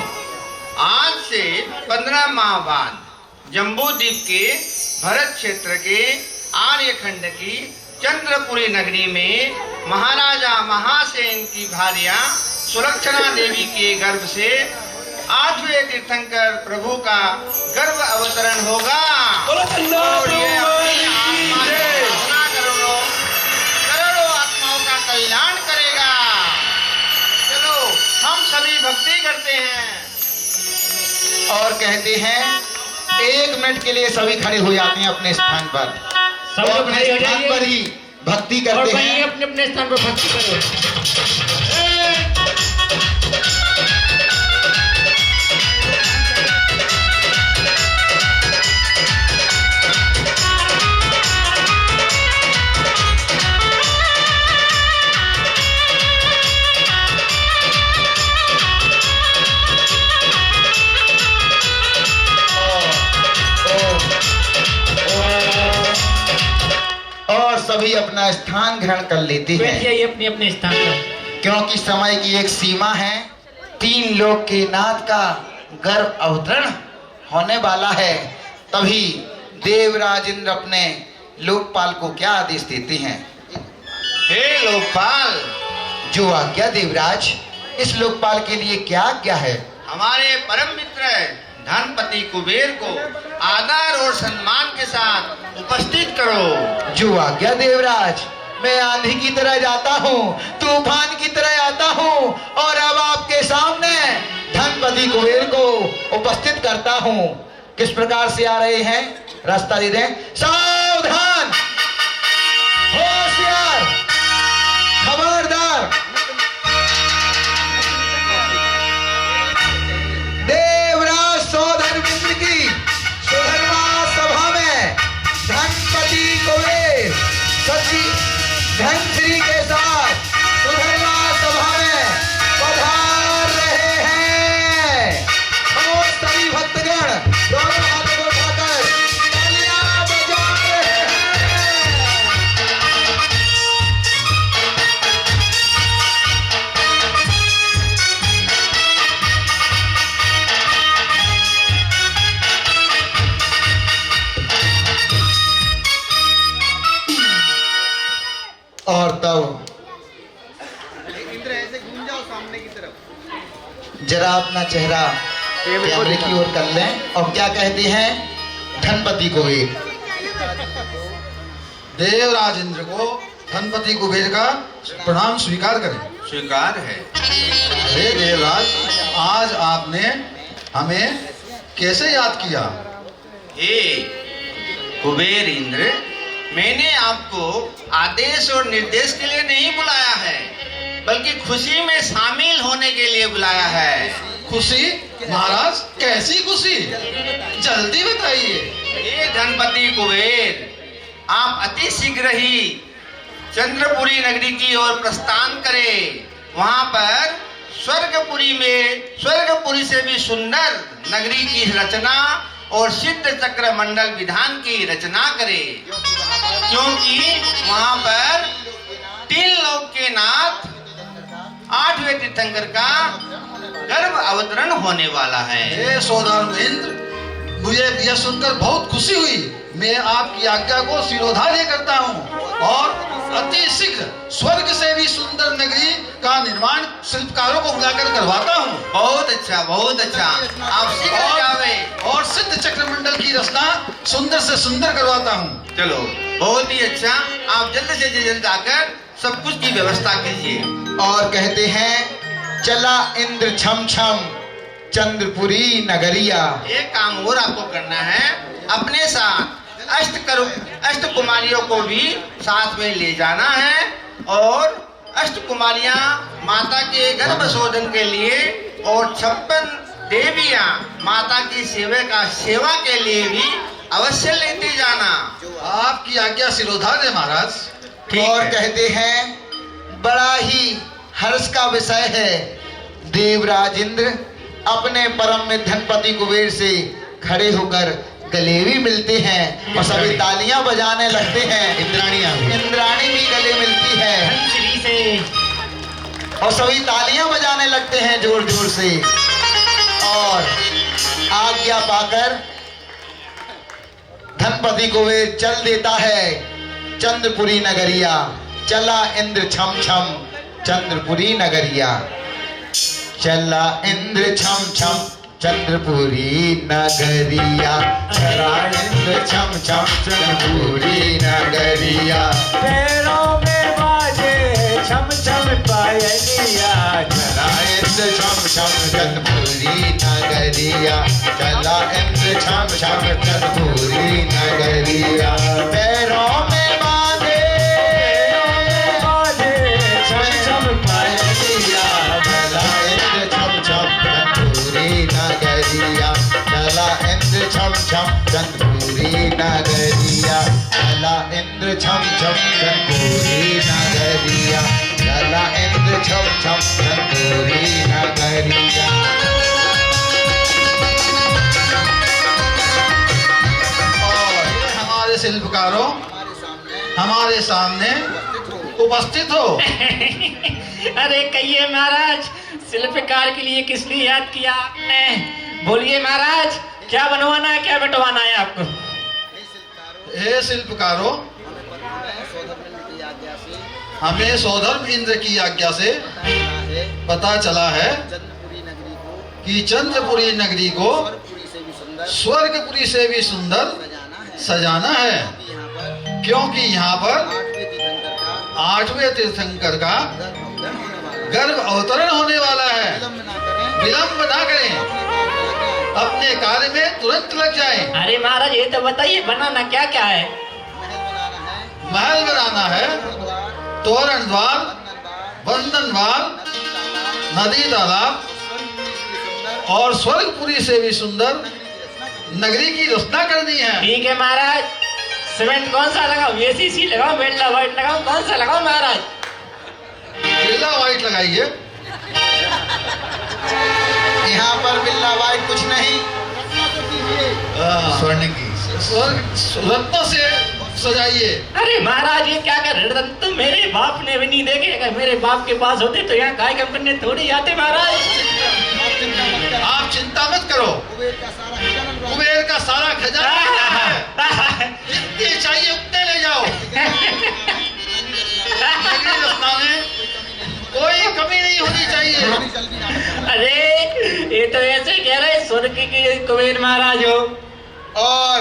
S11: आज से 15 माह बाद जम्बू द्वीप के भरत क्षेत्र के आर्यखंड की चंद्रपुरी नगरी में महाराजा महासेन की भार्या सुलक्षणा देवी के गर्भ से 8वें तीर्थंकर प्रभु का गर्भ अवतरण होगा। और ये अपनी आत्मा से भावना करोड़ों आत्माओं का कल्याण करेगा। चलो हम सभी भक्ति करते हैं।
S5: और कहते हैं 1 मिनट के लिए सभी खड़े हो जाते हैं अपने स्थान पर,
S7: सब
S5: और
S7: लोग
S5: अपने
S7: खड़े हो
S5: स्थान
S7: जाइए
S5: पर ही भक्ति करते
S7: और
S5: हैं।
S7: भाई अपने अपने स्थान पर भक्ति करो।
S5: और सभी अपना स्थान ग्रहण कर लेते हैं।
S7: बैठ जाइए अपने अपने स्थान पर।
S5: क्योंकि समय की एक सीमा है। 3 लोक के नाथ का गर्भ अवतरण होने वाला है। तभी देवराज इंद्र अपने लोकपाल को क्या आदेश देते हैं?
S11: हे लोकपाल,
S5: जो आज्ञा देवराज। इस लोकपाल के लिए क्या आज्ञा है?
S11: हमारे परम मित्र धनपति कुबेर को आदर और सम्मान के साथ उपस्थित करो।
S5: जो आज्ञा देवराज। मैं आंधी की तरह जाता हूँ, तूफान की तरह आता हूँ और अब आपके सामने धनपति कुबेर को उपस्थित करता हूँ। किस प्रकार से आ रहे हैं, रास्ता दे दें। सावधान, होशियार, खबरदार। देवराज सौधर्मिंद्र की सुधर्मा सभा में धनपति कुबेर सची धनश्री के साथ सुधर्मा सभा में पधार रहे हैं। और सभी भक्तगण दोनों हाथों को उठाकर तालियां बजा रहे हैं। और तब जरा अपना चेहरा कैमरे की ओर कर लें और क्या कहते हैं धनपति कुबेर।
S12: देवराज इंद्र को धनपति कुबेर का प्रणाम स्वीकार करें।
S11: स्वीकार है।
S12: हे देवराज, आज आपने हमें कैसे याद किया?
S11: हे कुबेर इंद्र, मैंने आपको आदेश और निर्देश के लिए नहीं बुलाया है, बल्कि खुशी में शामिल होने के लिए बुलाया है।
S12: खुशी? महाराज, कैसी खुशी? जल्दी बताइए।
S11: हे धनपति कुबेर, आप अति शीघ्र ही चंद्रपुरी नगरी की ओर प्रस्थान करें। वहां पर स्वर्गपुरी से भी सुंदर नगरी की रचना और सिद्ध चक्र मंडल विधान की रचना करें, क्योंकि वहां पर 3 लोक के नाथ 8वें तीर्थंकर का गर्भ अवतरण होने वाला है।
S12: हे सौधर्मेंद्र, मुझे यह सुनकर बहुत खुशी हुई। मैं आपकी आज्ञा को शिरोधार्य करता हूँ और अति शीघ्र स्वर्ग से भी सुंदर नगरी का निर्माण शिल्पकारों को बुलाकर करवाता हूँ।
S11: बहुत अच्छा, बहुत अच्छा। आप शीघ्र जावे
S12: और सिद्ध चक्र मंडल की रचना सुंदर से सुंदर करवाता हूँ।
S11: चलो, बहुत ही अच्छा। आप जल्द से जल्द आकर सब कुछ की व्यवस्था कीजिए।
S5: और कहते हैं चला इंद्र छम छम चंद्रपुरी नगरिया।
S11: एक काम और आपको करना है, अपने साथ अष्ट कुमारियों को भी साथ में ले जाना है और अष्ट कुमारियां माता के गर्भ शोधन के लिए और 56 देवियां माता की सेवा के लिए भी अवश्य लेते जाना।
S12: आपकी आज्ञा शिरोधार्य महाराज।
S5: और कहते हैं बड़ा ही हर्ष का विषय है, देवराज इंद्र अपने परम में धनपति कुबेर से खड़े होकर गले भी मिलते हैं और सभी तालियां बजाने लगते हैं। इंद्राणी भी गले मिलती है और सभी तालियां बजाने लगते हैं जोर जोर से। और आज्ञा पाकर धनपति कुबेर चल देता है चंद्रपुरी नगरिया। चला इंद्र छम छम चंद्रपुरी नगरिया। चला इंद्र छम छम चंद्रपुरी नगरिया। चला इंद्र छम छम चंद्रपुरी नगरिया।
S2: पैरों में बाजे छम छम पायलिया।
S5: चला इंद्र छम छम चंद्रपुरी नगरिया। चला इंद्र छम छम चंद्रपुरी नगरिया। पैरों में बाजे
S2: छम छम पायलिया।
S5: चला इंद्र छम छम चंद्रपुरी नगरिया। चला इंद्र छम छम चंद्रपुरी नगरिया। चला इंद्र छम छम चंद्रपुरी नगरिया। चला इंद्र छम छम चंद्रपुरी नगरिया।
S12: और हमारे शिल्पकारों हमारे सामने उपस्थित हो।
S7: अरे कहिए महाराज, शिल्पकार के लिए किस लिए याद किया आपने? बोलिए महाराज, क्या बनवाना है, क्या बंटवाना है आपको?
S12: हे शिल्पकारों, हमें सौधर्म इंद्र की आज्ञा से पता चला है कि चंद्रपुरी नगरी को स्वर्गपुरी से भी सुंदर सजाना है, क्योंकि यहाँ पर 8वें तीर्थंकर का गर्भ अवतरण होने वाला है। विलंब ना करें, अपने कार्य में तुरंत लग जाएं।
S7: अरे महाराज ये तो बताइए बनाना क्या क्या है?
S12: महल बनाना है, तोरण द्वार, बंधन द्वार, नदी तालाब और स्वर्गपुरी से भी सुंदर नगरी की रचना करनी है।
S7: ठीक है महाराज। सीमेंट कौन सा लगाओ? एसीसी लगाओ, बिरला व्हाइट लगाओ, कौन सा लगाओ महाराज?
S12: बिरला व्हाइट लगाइए।
S5: यहाँ पर बिरला व्हाइट कुछ नहीं, स्वर्ण की
S12: रत्नों से सजाइए।
S7: अरे महाराज ये क्या कर रहे? तो मेरे बाप ने भी नहीं देखे। अगर मेरे बाप के पास होते तो यहाँ काय कंपनी थोड़ी आते महाराज।
S12: आप चिंता मत करो, कुबेर का सारा खजाना है, जितने चाहिए उतने ले जाओ। नगरी रत्ना में कोई कमी नहीं होनी चाहिए।
S7: अरे ये तो ऐसे कह रहे स्वर्ग के कुबेर महाराज हो।
S5: और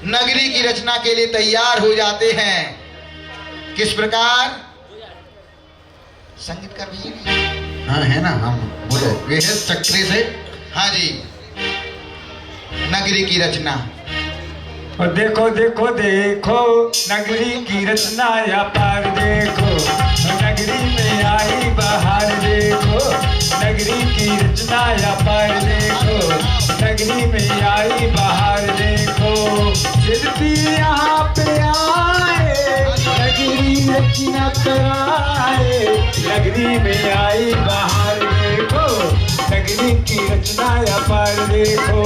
S5: नगरी की रचना के लिए तैयार हो जाते हैं। किस प्रकार? संगीतकार भैया हाँ है ना, हम बोलो। वे है चक्री से। हाँ जी, नगरी की रचना।
S16: और देखो देखो देखो नगरी की रचना या पार देखो, नगरी में आई बाहर देखो, नगरी की रचना या पार देखो, नगरी में आई बाहर देखो। शिल्पी यहाँ पे आए, नगरी रचना कराए, नगरी में आई बाहर देखो, नगरी की रचना या पार देखो।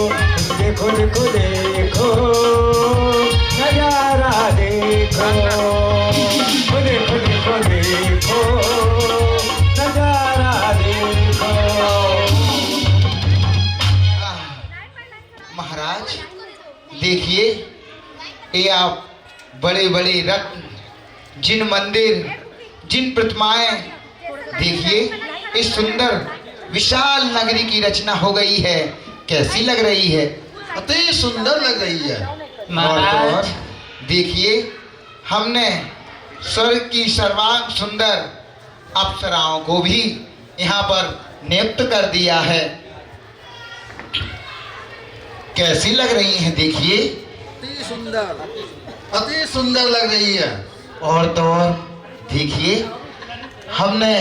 S16: देखो देखो देखो नजारा देखो, देखो देखो देखो नजारा देखो।
S5: महाराज देखिए, ये आप बड़े बड़े रत्न, जिन मंदिर, जिन प्रतिमाएं, देखिए इस सुंदर विशाल नगरी की रचना हो गई है। कैसी लग रही है?
S12: अति सुंदर लग रही है
S5: और देखिए, हमने स्वर्ग की सर्वांग सुंदर अप्सराओं को भी यहाँ पर नियुक्त कर दिया है। कैसी लग रही हैं? देखिए
S12: अति सुंदर लग रही है।
S5: और तो और देखिए, हमने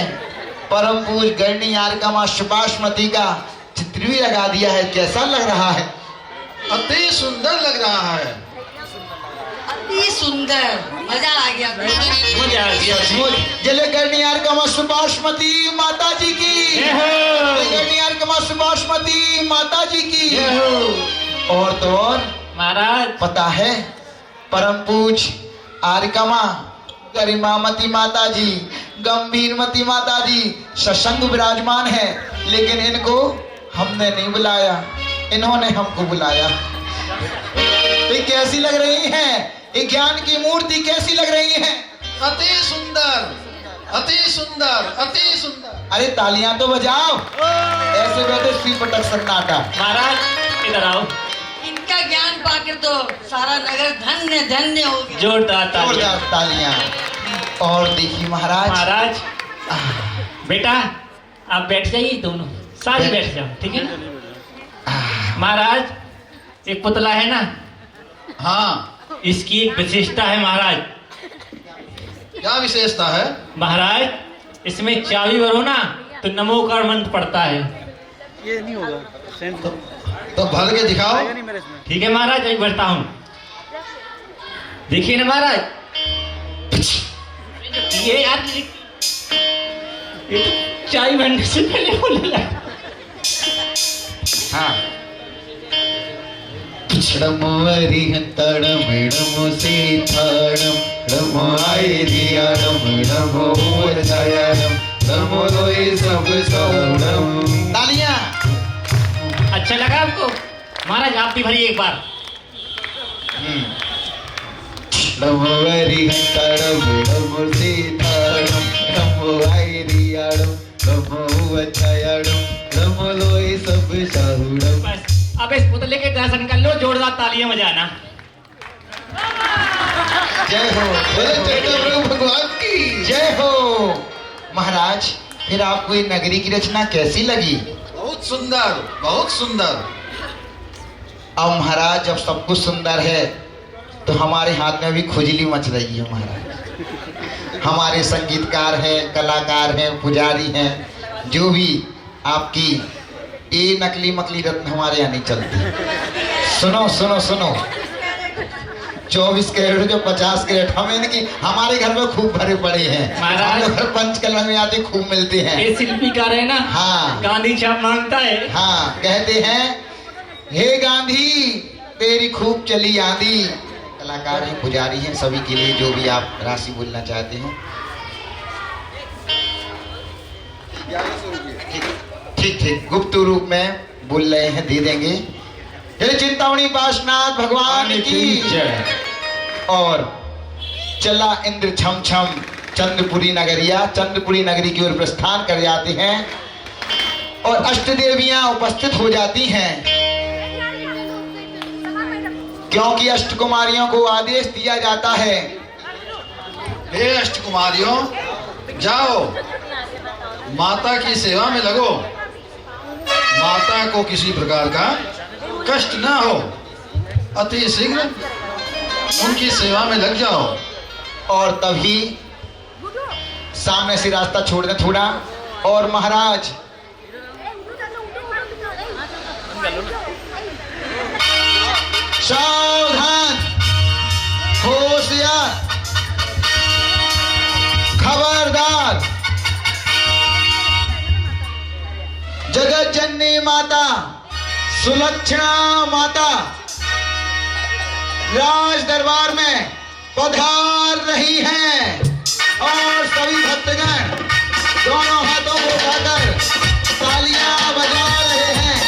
S5: परम पूज गणनी आर्कमा सुपाश्मती का चित्र भी लगा दिया है। कैसा लग रहा है?
S12: अति सुंदर लग रहा है।
S10: अति सुंदर, मजा आ गया।
S7: मजा आ गया।
S5: जले गणनी आर्कमा सुपाश्मती माता जी की, गणनी आर्कमा सुपाश्मती माता जी की। और तो और
S7: महाराज
S5: पता है, परम पूज आर्कमा गरिमामती माता जी, गंभीरमती माता जी सत्संग विराजमान है, लेकिन इनको हमने नहीं बुलाया, इन्होंने हमको बुलाया। ये कैसी लग रही हैं? ये ज्ञान की मूर्ति कैसी लग रही हैं?
S12: अति सुंदर, अति सुंदर, अति सुंदर।
S5: अरे तालियां तो बजाओ। ऐसे बैठे श्री पटक सन्नाटा।
S7: महाराज इधर आओ।
S10: इनका ज्ञान पाकर तो सारा नगर धन्य धन्य हो गया।
S7: जोरदार
S5: तालियां। और देखिए महाराज,
S7: महाराज बेटा आप बैठ जाइए, दोनों सारे बैठ जाओ, ठीक है ना? महाराज एक पुतला है ना,
S12: हाँ,
S7: इसकी एक विशेषता है महाराज।
S12: क्या विशेषता है?
S7: महाराज इसमें चाबी भरो ना तो नमोकार मंत्र पड़ता है।
S14: ये नहीं होगा।
S12: तो भर के दिखाओ।
S7: ठीक है महाराज, अभी भरता हूँ। देखिए ना महाराज, ये यार ये तो चाय बनने से पहले बोलने लगा।
S5: हाँ, डमोरी तड़म डमो सीथाड़म डमो आई दियाड़म डमो छायाड़म डमो रोई सब सौड़म। तालियां।
S7: अच्छा लगा आपको? महाराज आप भी भरिए एक बार।
S5: डमोरी तड़म डमो सीथाड़म डमो आई दियाड़म डमो छायाड़म डमो रोई सब सौड़म।
S7: बस अब इस पुतले के दर्शन कर लो, जोरदार तालियां बजाना।
S5: जय हो, बोले जय प्रभु भगवान की जय हो। महाराज, फिर आपको ये नगरी की रचना कैसी लगी?
S17: बहुत सुंदर, बहुत सुंदर।
S5: अब महाराज, जब सब कुछ सुंदर है तो हमारे हाथ में भी खुजली मच रही है महाराज। हमारे संगीतकार हैं, कलाकार हैं, पुजारी हैं, जो भी आपकी ये नकली मकली रत्न हमारे यहाँ नहीं चलती। सुनो सुनो सुनो, 24 कैरेट जो 50 कैरेट हम इनकी हमारे घर में खूब भरे पड़े हैं। हम लोग घर पंचकला में आते खूब मिलते हैं।
S4: ये शिल्पीकार है ना?
S5: हाँ,
S4: गांधी छाप मांगता है।
S5: हाँ, कहते हैं हे गांधी तेरी खूब चली आंधी। कलाकार हैं, पुजारी हैं, सभी के लिए जो भी आप राशि बोलना चाहते हैं। ठीक ठीक, गुप्त रूप में बोल रहे हैं, दे देंगे। हे चिंतामणि पार्श्वनाथ भगवान की जय। और चला इंद्र छम छम चंद्रपुरी नगरिया, चंद्रपुरी नगरी की ओर प्रस्थान कर जाते हैं और अष्ट देवियां उपस्थित हो जाती हैं, क्योंकि अष्ट कुमारियों को आदेश दिया जाता है,
S17: हे अष्ट कुमारियों, जाओ माता की सेवा में लगो। माता को किसी प्रकार का कष्ट ना हो, अति शीघ्र उनकी सेवा में लग जाओ।
S5: और तभी सामने से रास्ता छोड़ दें थोड़ा, और महाराज सावधान, होशियार, खबरदार, जगत जननी माता सुलक्षणा माता राज दरबार में पधार रही हैं और सभी भक्तगण दोनों हाथों को उठाकर तालियां बजा रहे हैं।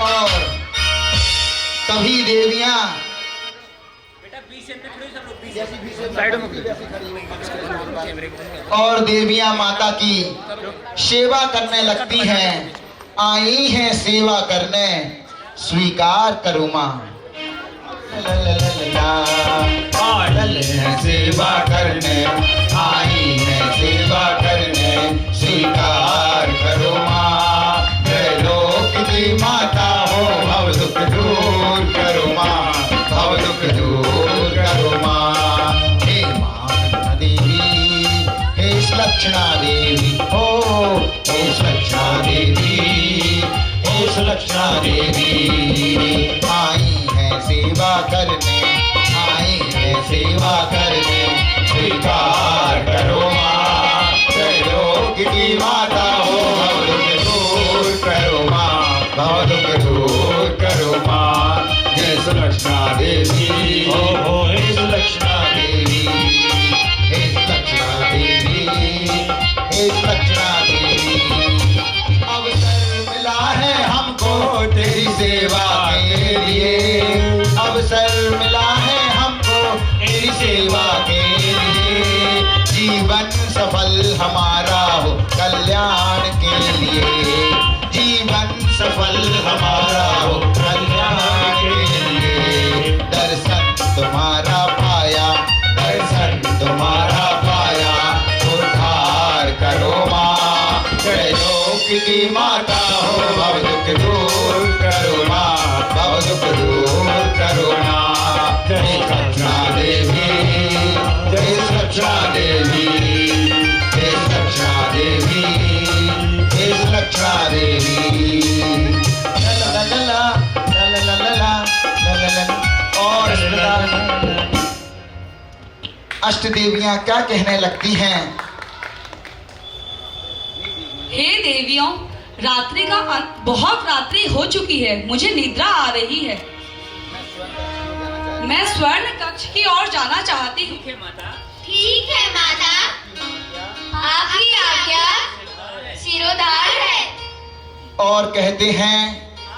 S5: और तभी देवियां और देवियां माता की सेवा करने लगती हैं। आई हैं सेवा करने, स्वीकार करो मां। आई हैं सेवा करने, आई हैं सेवा करने, स्वीकार करो मां। त्रैलोक की माता हो, भव दुख दूर करो मां, भव दुख दूर करो मां। हे मां देवी, हे सुलक्षणा देवी, हो हे सुलक्षणा देवी, हे सुलक्षणा देवी। आई है सेवा करने, आई है सेवा करने, स्वीकार करो मां। त्रैलोक की माता हो, भव दुख दूर करो मां, भव दुख दूर करो मां। जय सुलक्षणा देवी, हो हे सुलक्षणा देवी, हे सुलक्षणा देवी, हे सुलक्षणा देवी। अवसर मिला है हमको तेरी सेवा के लिए, अवसर मिला है हमको तेरी सेवा के लिए। जीवन सफल हमारा हो कल्याण के लिए, जीवन सफल हमारा हो कल्याण के लिए। दर्शन तुम्हारा पाया, दर्शन तुम्हारा पाया, उद्धार करो मां। त्रैलोक की माता हो, भव दुख दूर करो मां, भव दुख दूर करो मां। जय सुलक्षणा देवी, जय सुलक्षणा देवी, जय सुलक्षणा देवी, जय सुलक्षणा देवी। ला ला ला ला ला ला ला ला ला ला। और अष्ट देवियां क्या कहने लगती हैं?
S18: हे देवियों, रात्रि का अंत, बहुत रात्रि हो चुकी है, मुझे निद्रा आ रही है। मैं स्वर्ण कक्ष की ओर जाना चाहती हूँ।
S10: ठीक है माता, आपकी आज्ञा सिरोधार है।
S5: और कहते हैं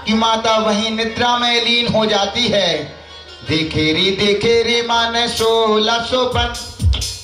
S5: कि माता वहीं निद्रा में लीन हो जाती है। देखे रे माने 16 सोपन,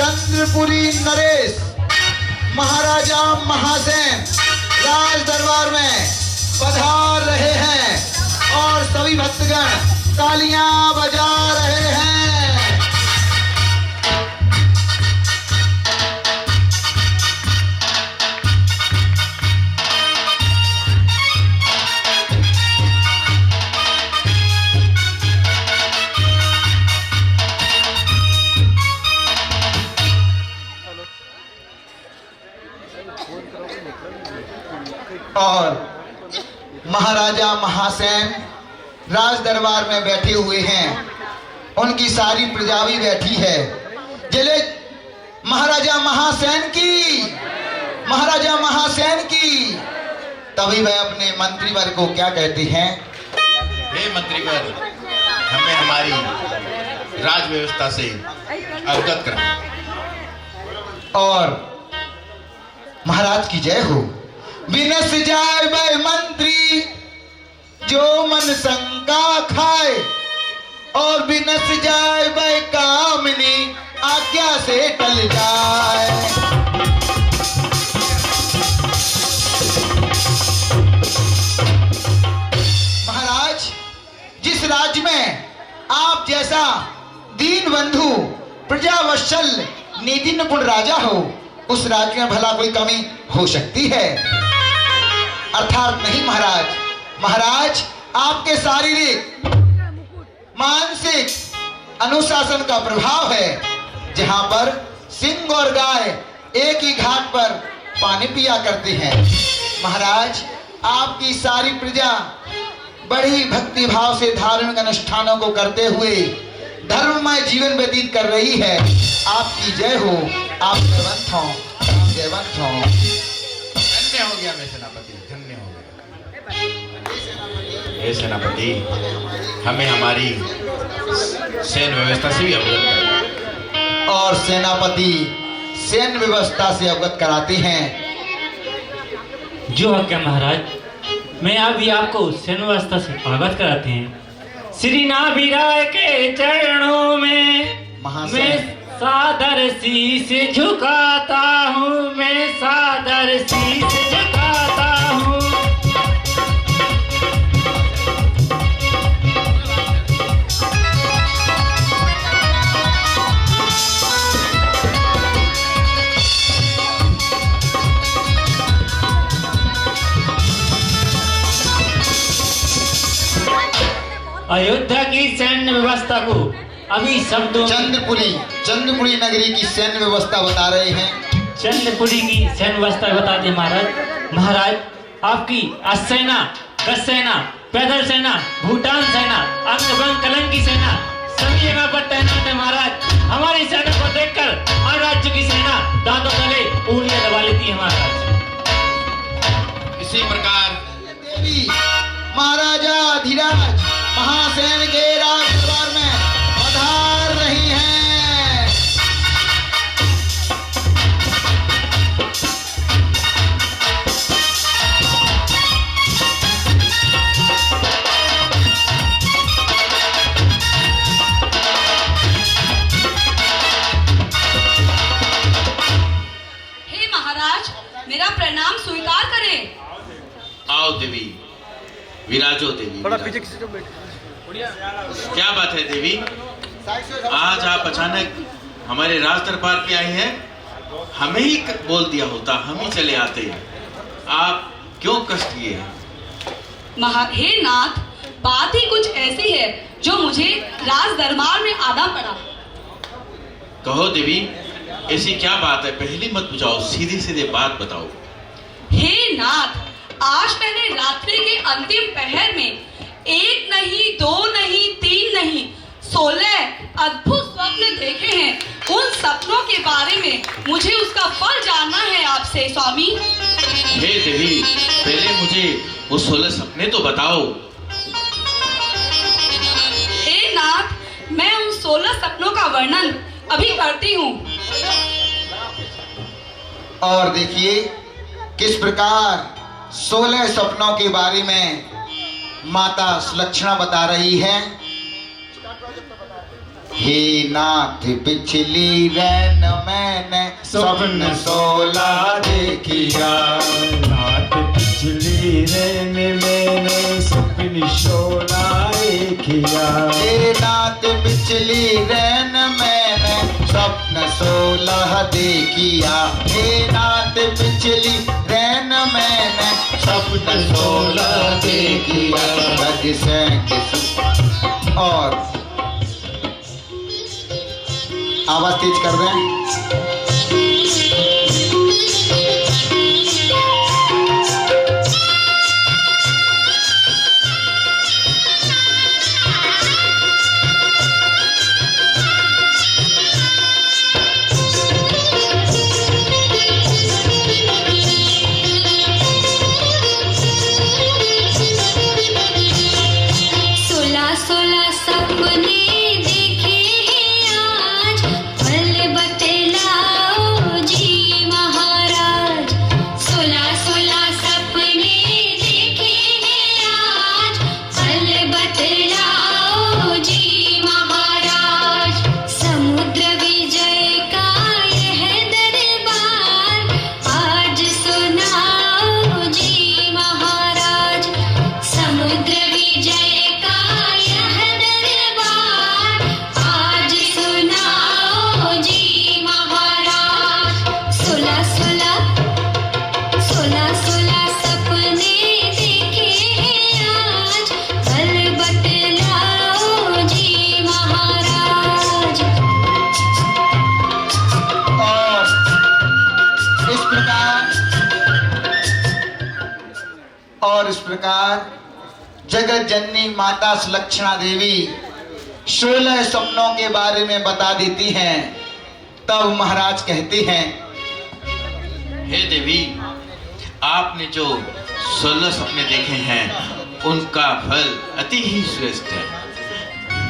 S5: चंद्रपुरी नरेश महाराजा महासेन राज दरबार में पधार रहे हैं और सभी भक्तगण तालियां बजा रहे हैं। और महाराजा महासेन राज दरबार में बैठे हुए हैं, उनकी सारी प्रजा भी बैठी है। जिले महाराजा महासेन की, महाराजा महासेन की। तभी वह अपने मंत्रीवर को क्या कहते हैं?
S19: हे मंत्रीवर, हमें हमारी राज व्यवस्था से अवगत कराएं।
S5: और महाराज की जय हो। विनस जाए वह मंत्री जो मन शंका खाए, और विनस जाए वह कामनी आज्ञा से टल जाए। महाराज, जिस राज्य में आप जैसा दीन बंधु प्रजावत्सल नीति निपुण राजा हो, उस राज्य में भला कोई कमी हो सकती है? अर्थात नहीं महाराज। महाराज, आपके शारीरिक मानसिक अनुशासन का प्रभाव है। जहां पर सिंह और गाय एक ही घाट पर पानी पिया करते हैं। महाराज, आपकी सारी प्रजा बड़ी भक्ति भाव से धार्मिक अनुष्ठानों को करते हुए धर्ममय जीवन व्यतीत कर रही है। आपकी जय हो। आप जयवंत हो, जयवंत हो।
S19: धन्य हो गया मैं सेनापति, धन्य हो गया। हे सेनापति, हमें हमारी सैन्य व्यवस्था से भी अवगत कराएं।
S5: और सेनापति सैन्य व्यवस्था से अवगत कराते हैं।
S7: जो आज्ञा महाराज, मैं अभी आपको सैन्य व्यवस्था से अवगत कराते हैं। श्री नाभिराय के चरणों में मैं सादर शीश झुकाता हूँ, मैं सादर शीश झुकाता हूँ। अयोध्या की सैन्य व्यवस्था को अभी शब्दों
S5: चंद्रपुरी नगरी की सैन्य व्यवस्था बता रहे हैं।
S7: चंद्रपुरी की सैन्य व्यवस्था बताते महाराज। महाराज, आपकी असेना, गज सेना, पैदल सेना, भूटान सेना, अंग कलंक की सेना सभी जगह पर तैनात है महाराज। हमारी सेना को देखकर हर राज्य की सेना दांतों तले उंगलियां दबा लेती है महाराज।
S19: इसी प्रकार
S5: देवी महाराजा धीराज महासेन के राज दरबार में पधार रही हैं।
S18: हे महाराज, मेरा प्रणाम स्वीकार करें।
S19: आओ देवी, विराजो देवी। क्या बात है देवी, आज आप अचानक हमारे राज दरबार पे आई हैं? हमें ही बोल दिया होता, हम ही चले आते। आप क्यों कष्ट किए हैं?
S18: हे नाथ, बात ही कुछ ऐसी है जो मुझे राज दरबार में आना पड़ा।
S19: कहो देवी, ऐसी क्या बात है? पहले मत बुझाओ, सीधे सीधे बात बताओ।
S18: हे नाथ, आज मैंने रात्रि के अंतिम पहर में एक नहीं, दो नहीं, तीन नहीं, 16 अद्भुत स्वप्न देखे हैं। उन सपनों के बारे में मुझे उसका फल जानना है आपसे स्वामी।
S19: हे देवी, पहले मुझे वो 16 सपने तो बताओ।
S18: हे नाथ, मैं उन 16 सपनों का वर्णन अभी करती हूँ।
S5: और देखिए किस प्रकार 16 सपनों के बारे में माता सुलक्षणा बता रही है। हे नाथ पिछली रैन मैंने स्वप्न 16 देखिया।
S16: नाथ पिछली रैन मैंने स्वप्न 16 देखिया।
S5: हे नाथ पिछली रैन मैंने स्वप्न 16 देखिया। हे नाथ पिछली रैन मैंने स्वप्न 16 देखिया। रज से और आवाज तेज कर रहे हैं। इस प्रकार जगत जननी माता सुलक्षणा देवी 16 सपनों के बारे में बता देती हैं। तब महाराज कहते हैं,
S19: हे देवी, आपने जो 16 सपने देखे हैं उनका फल अति ही श्रेष्ठ है।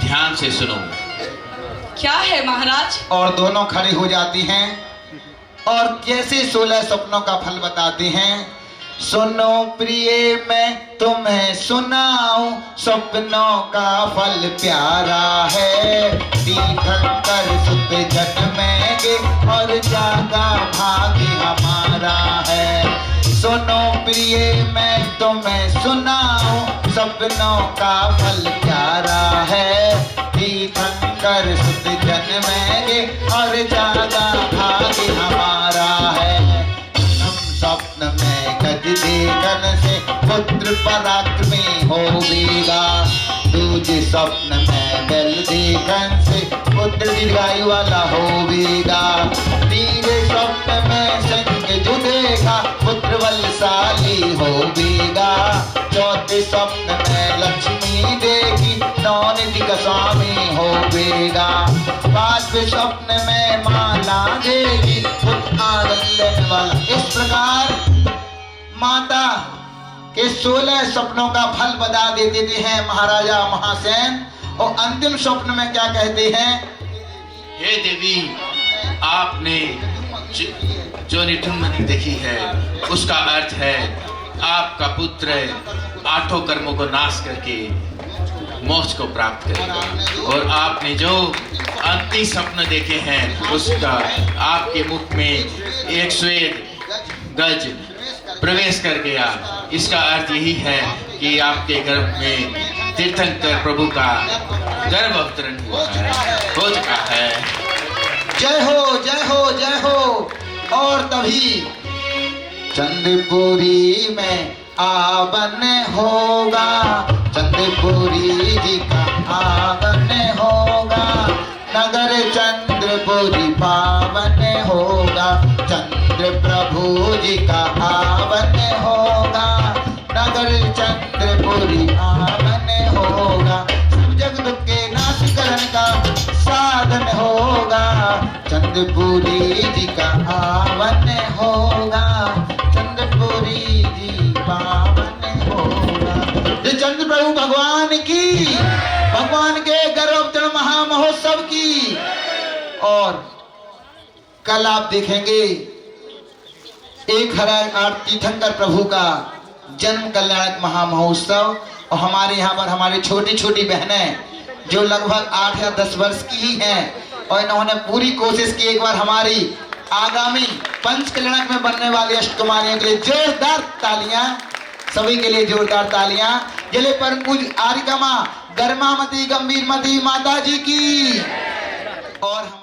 S19: ध्यान से सुनो।
S18: क्या है महाराज?
S5: और दोनों खड़ी हो जाती हैं और कैसे 16 सपनों का फल बताते हैं। सुनो प्रिय मैं तुम्हें सुनाऊं, सपनों का फल प्यारा है। तीर्थंकर सुत जन्मेंगे और जागा भाग्य हमारा है। सुनो प्रिय मैं तुम्हें सुनाऊं, सपनों का फल प्यारा है। तीर्थंकर सुत जन्मेंगे और जागा भाग्य हमारा है। स्वप्न में गज देखन से पुत्र पराक्रमी होवेगा। दूजे स्वप्न में बैल देखन से पुत्र दीर्घायु वाला होवेगा। तीसरे स्वप्न में सिंह जुड़ेगा, पुत्र बलशाली होवेगा। चौथे स्वप्न में लक्ष्मी देगी, नौनिधि का स्वामी होवेगा। पांचवें स्वप्न में माला देगी, पुत्र आनंद वाला। इस प्रकार माता के 16 सपनों का फल बता देते हैं महाराजा महासेन। और अंतिम स्वप्न में क्या कहते हैं?
S19: हे देवी, आपने जो निठुम्मनी देखी है उसका अर्थ है आपका पुत्र 8 कर्मों को नाश करके मोक्ष को प्राप्त करेगा। और आपने जो अंतिम स्वप्न देखे हैं उसका आपके मुख में एक श्वेत गज प्रवेश कर गया। इसका अर्थ यही है कि आपके गर्भ में तीर्थंकर प्रभु का गर्भ अवतरण हुआ है, हो चुका है।
S5: जय हो, जय हो, जय हो। और तभी चंद्रपुरी में आवन होगा, चंद्रपुरी जी का आवन होगा। नगर चंद्रपुरी पावन होगा, चंद्र प्रभु जी का आवन होगा। नगर चंद्रपुरी आवन होगा, सब जग दुख के नाश करने का साधन होगा। चंद्रपुरी जी का आवन होगा, चंद्रपुरी जी पावन होगा। ये चंद्र प्रभु भगवान की, भगवान के गर्भोत्तरण महामहोत्सव की। और कल आप देखेंगे 1008 तीर्थंकर प्रभु का जन्म कल्याणक महामहोत्सव। और हमारे यहाँ पर हमारी छोटी छोटी बहनें जो लगभग 8 या 10 वर्ष की ही हैं और इन्होंने पूरी कोशिश की एक बार हमारी आगामी पंचकल्याणक में बनने वाली अष्टकुमारियों के लिए जोरदार तालियां, सभी के लिए जोरदार तालियां। जिले परम पूज्य आर्यमा गर्मामती गंभीरमती माता जी की और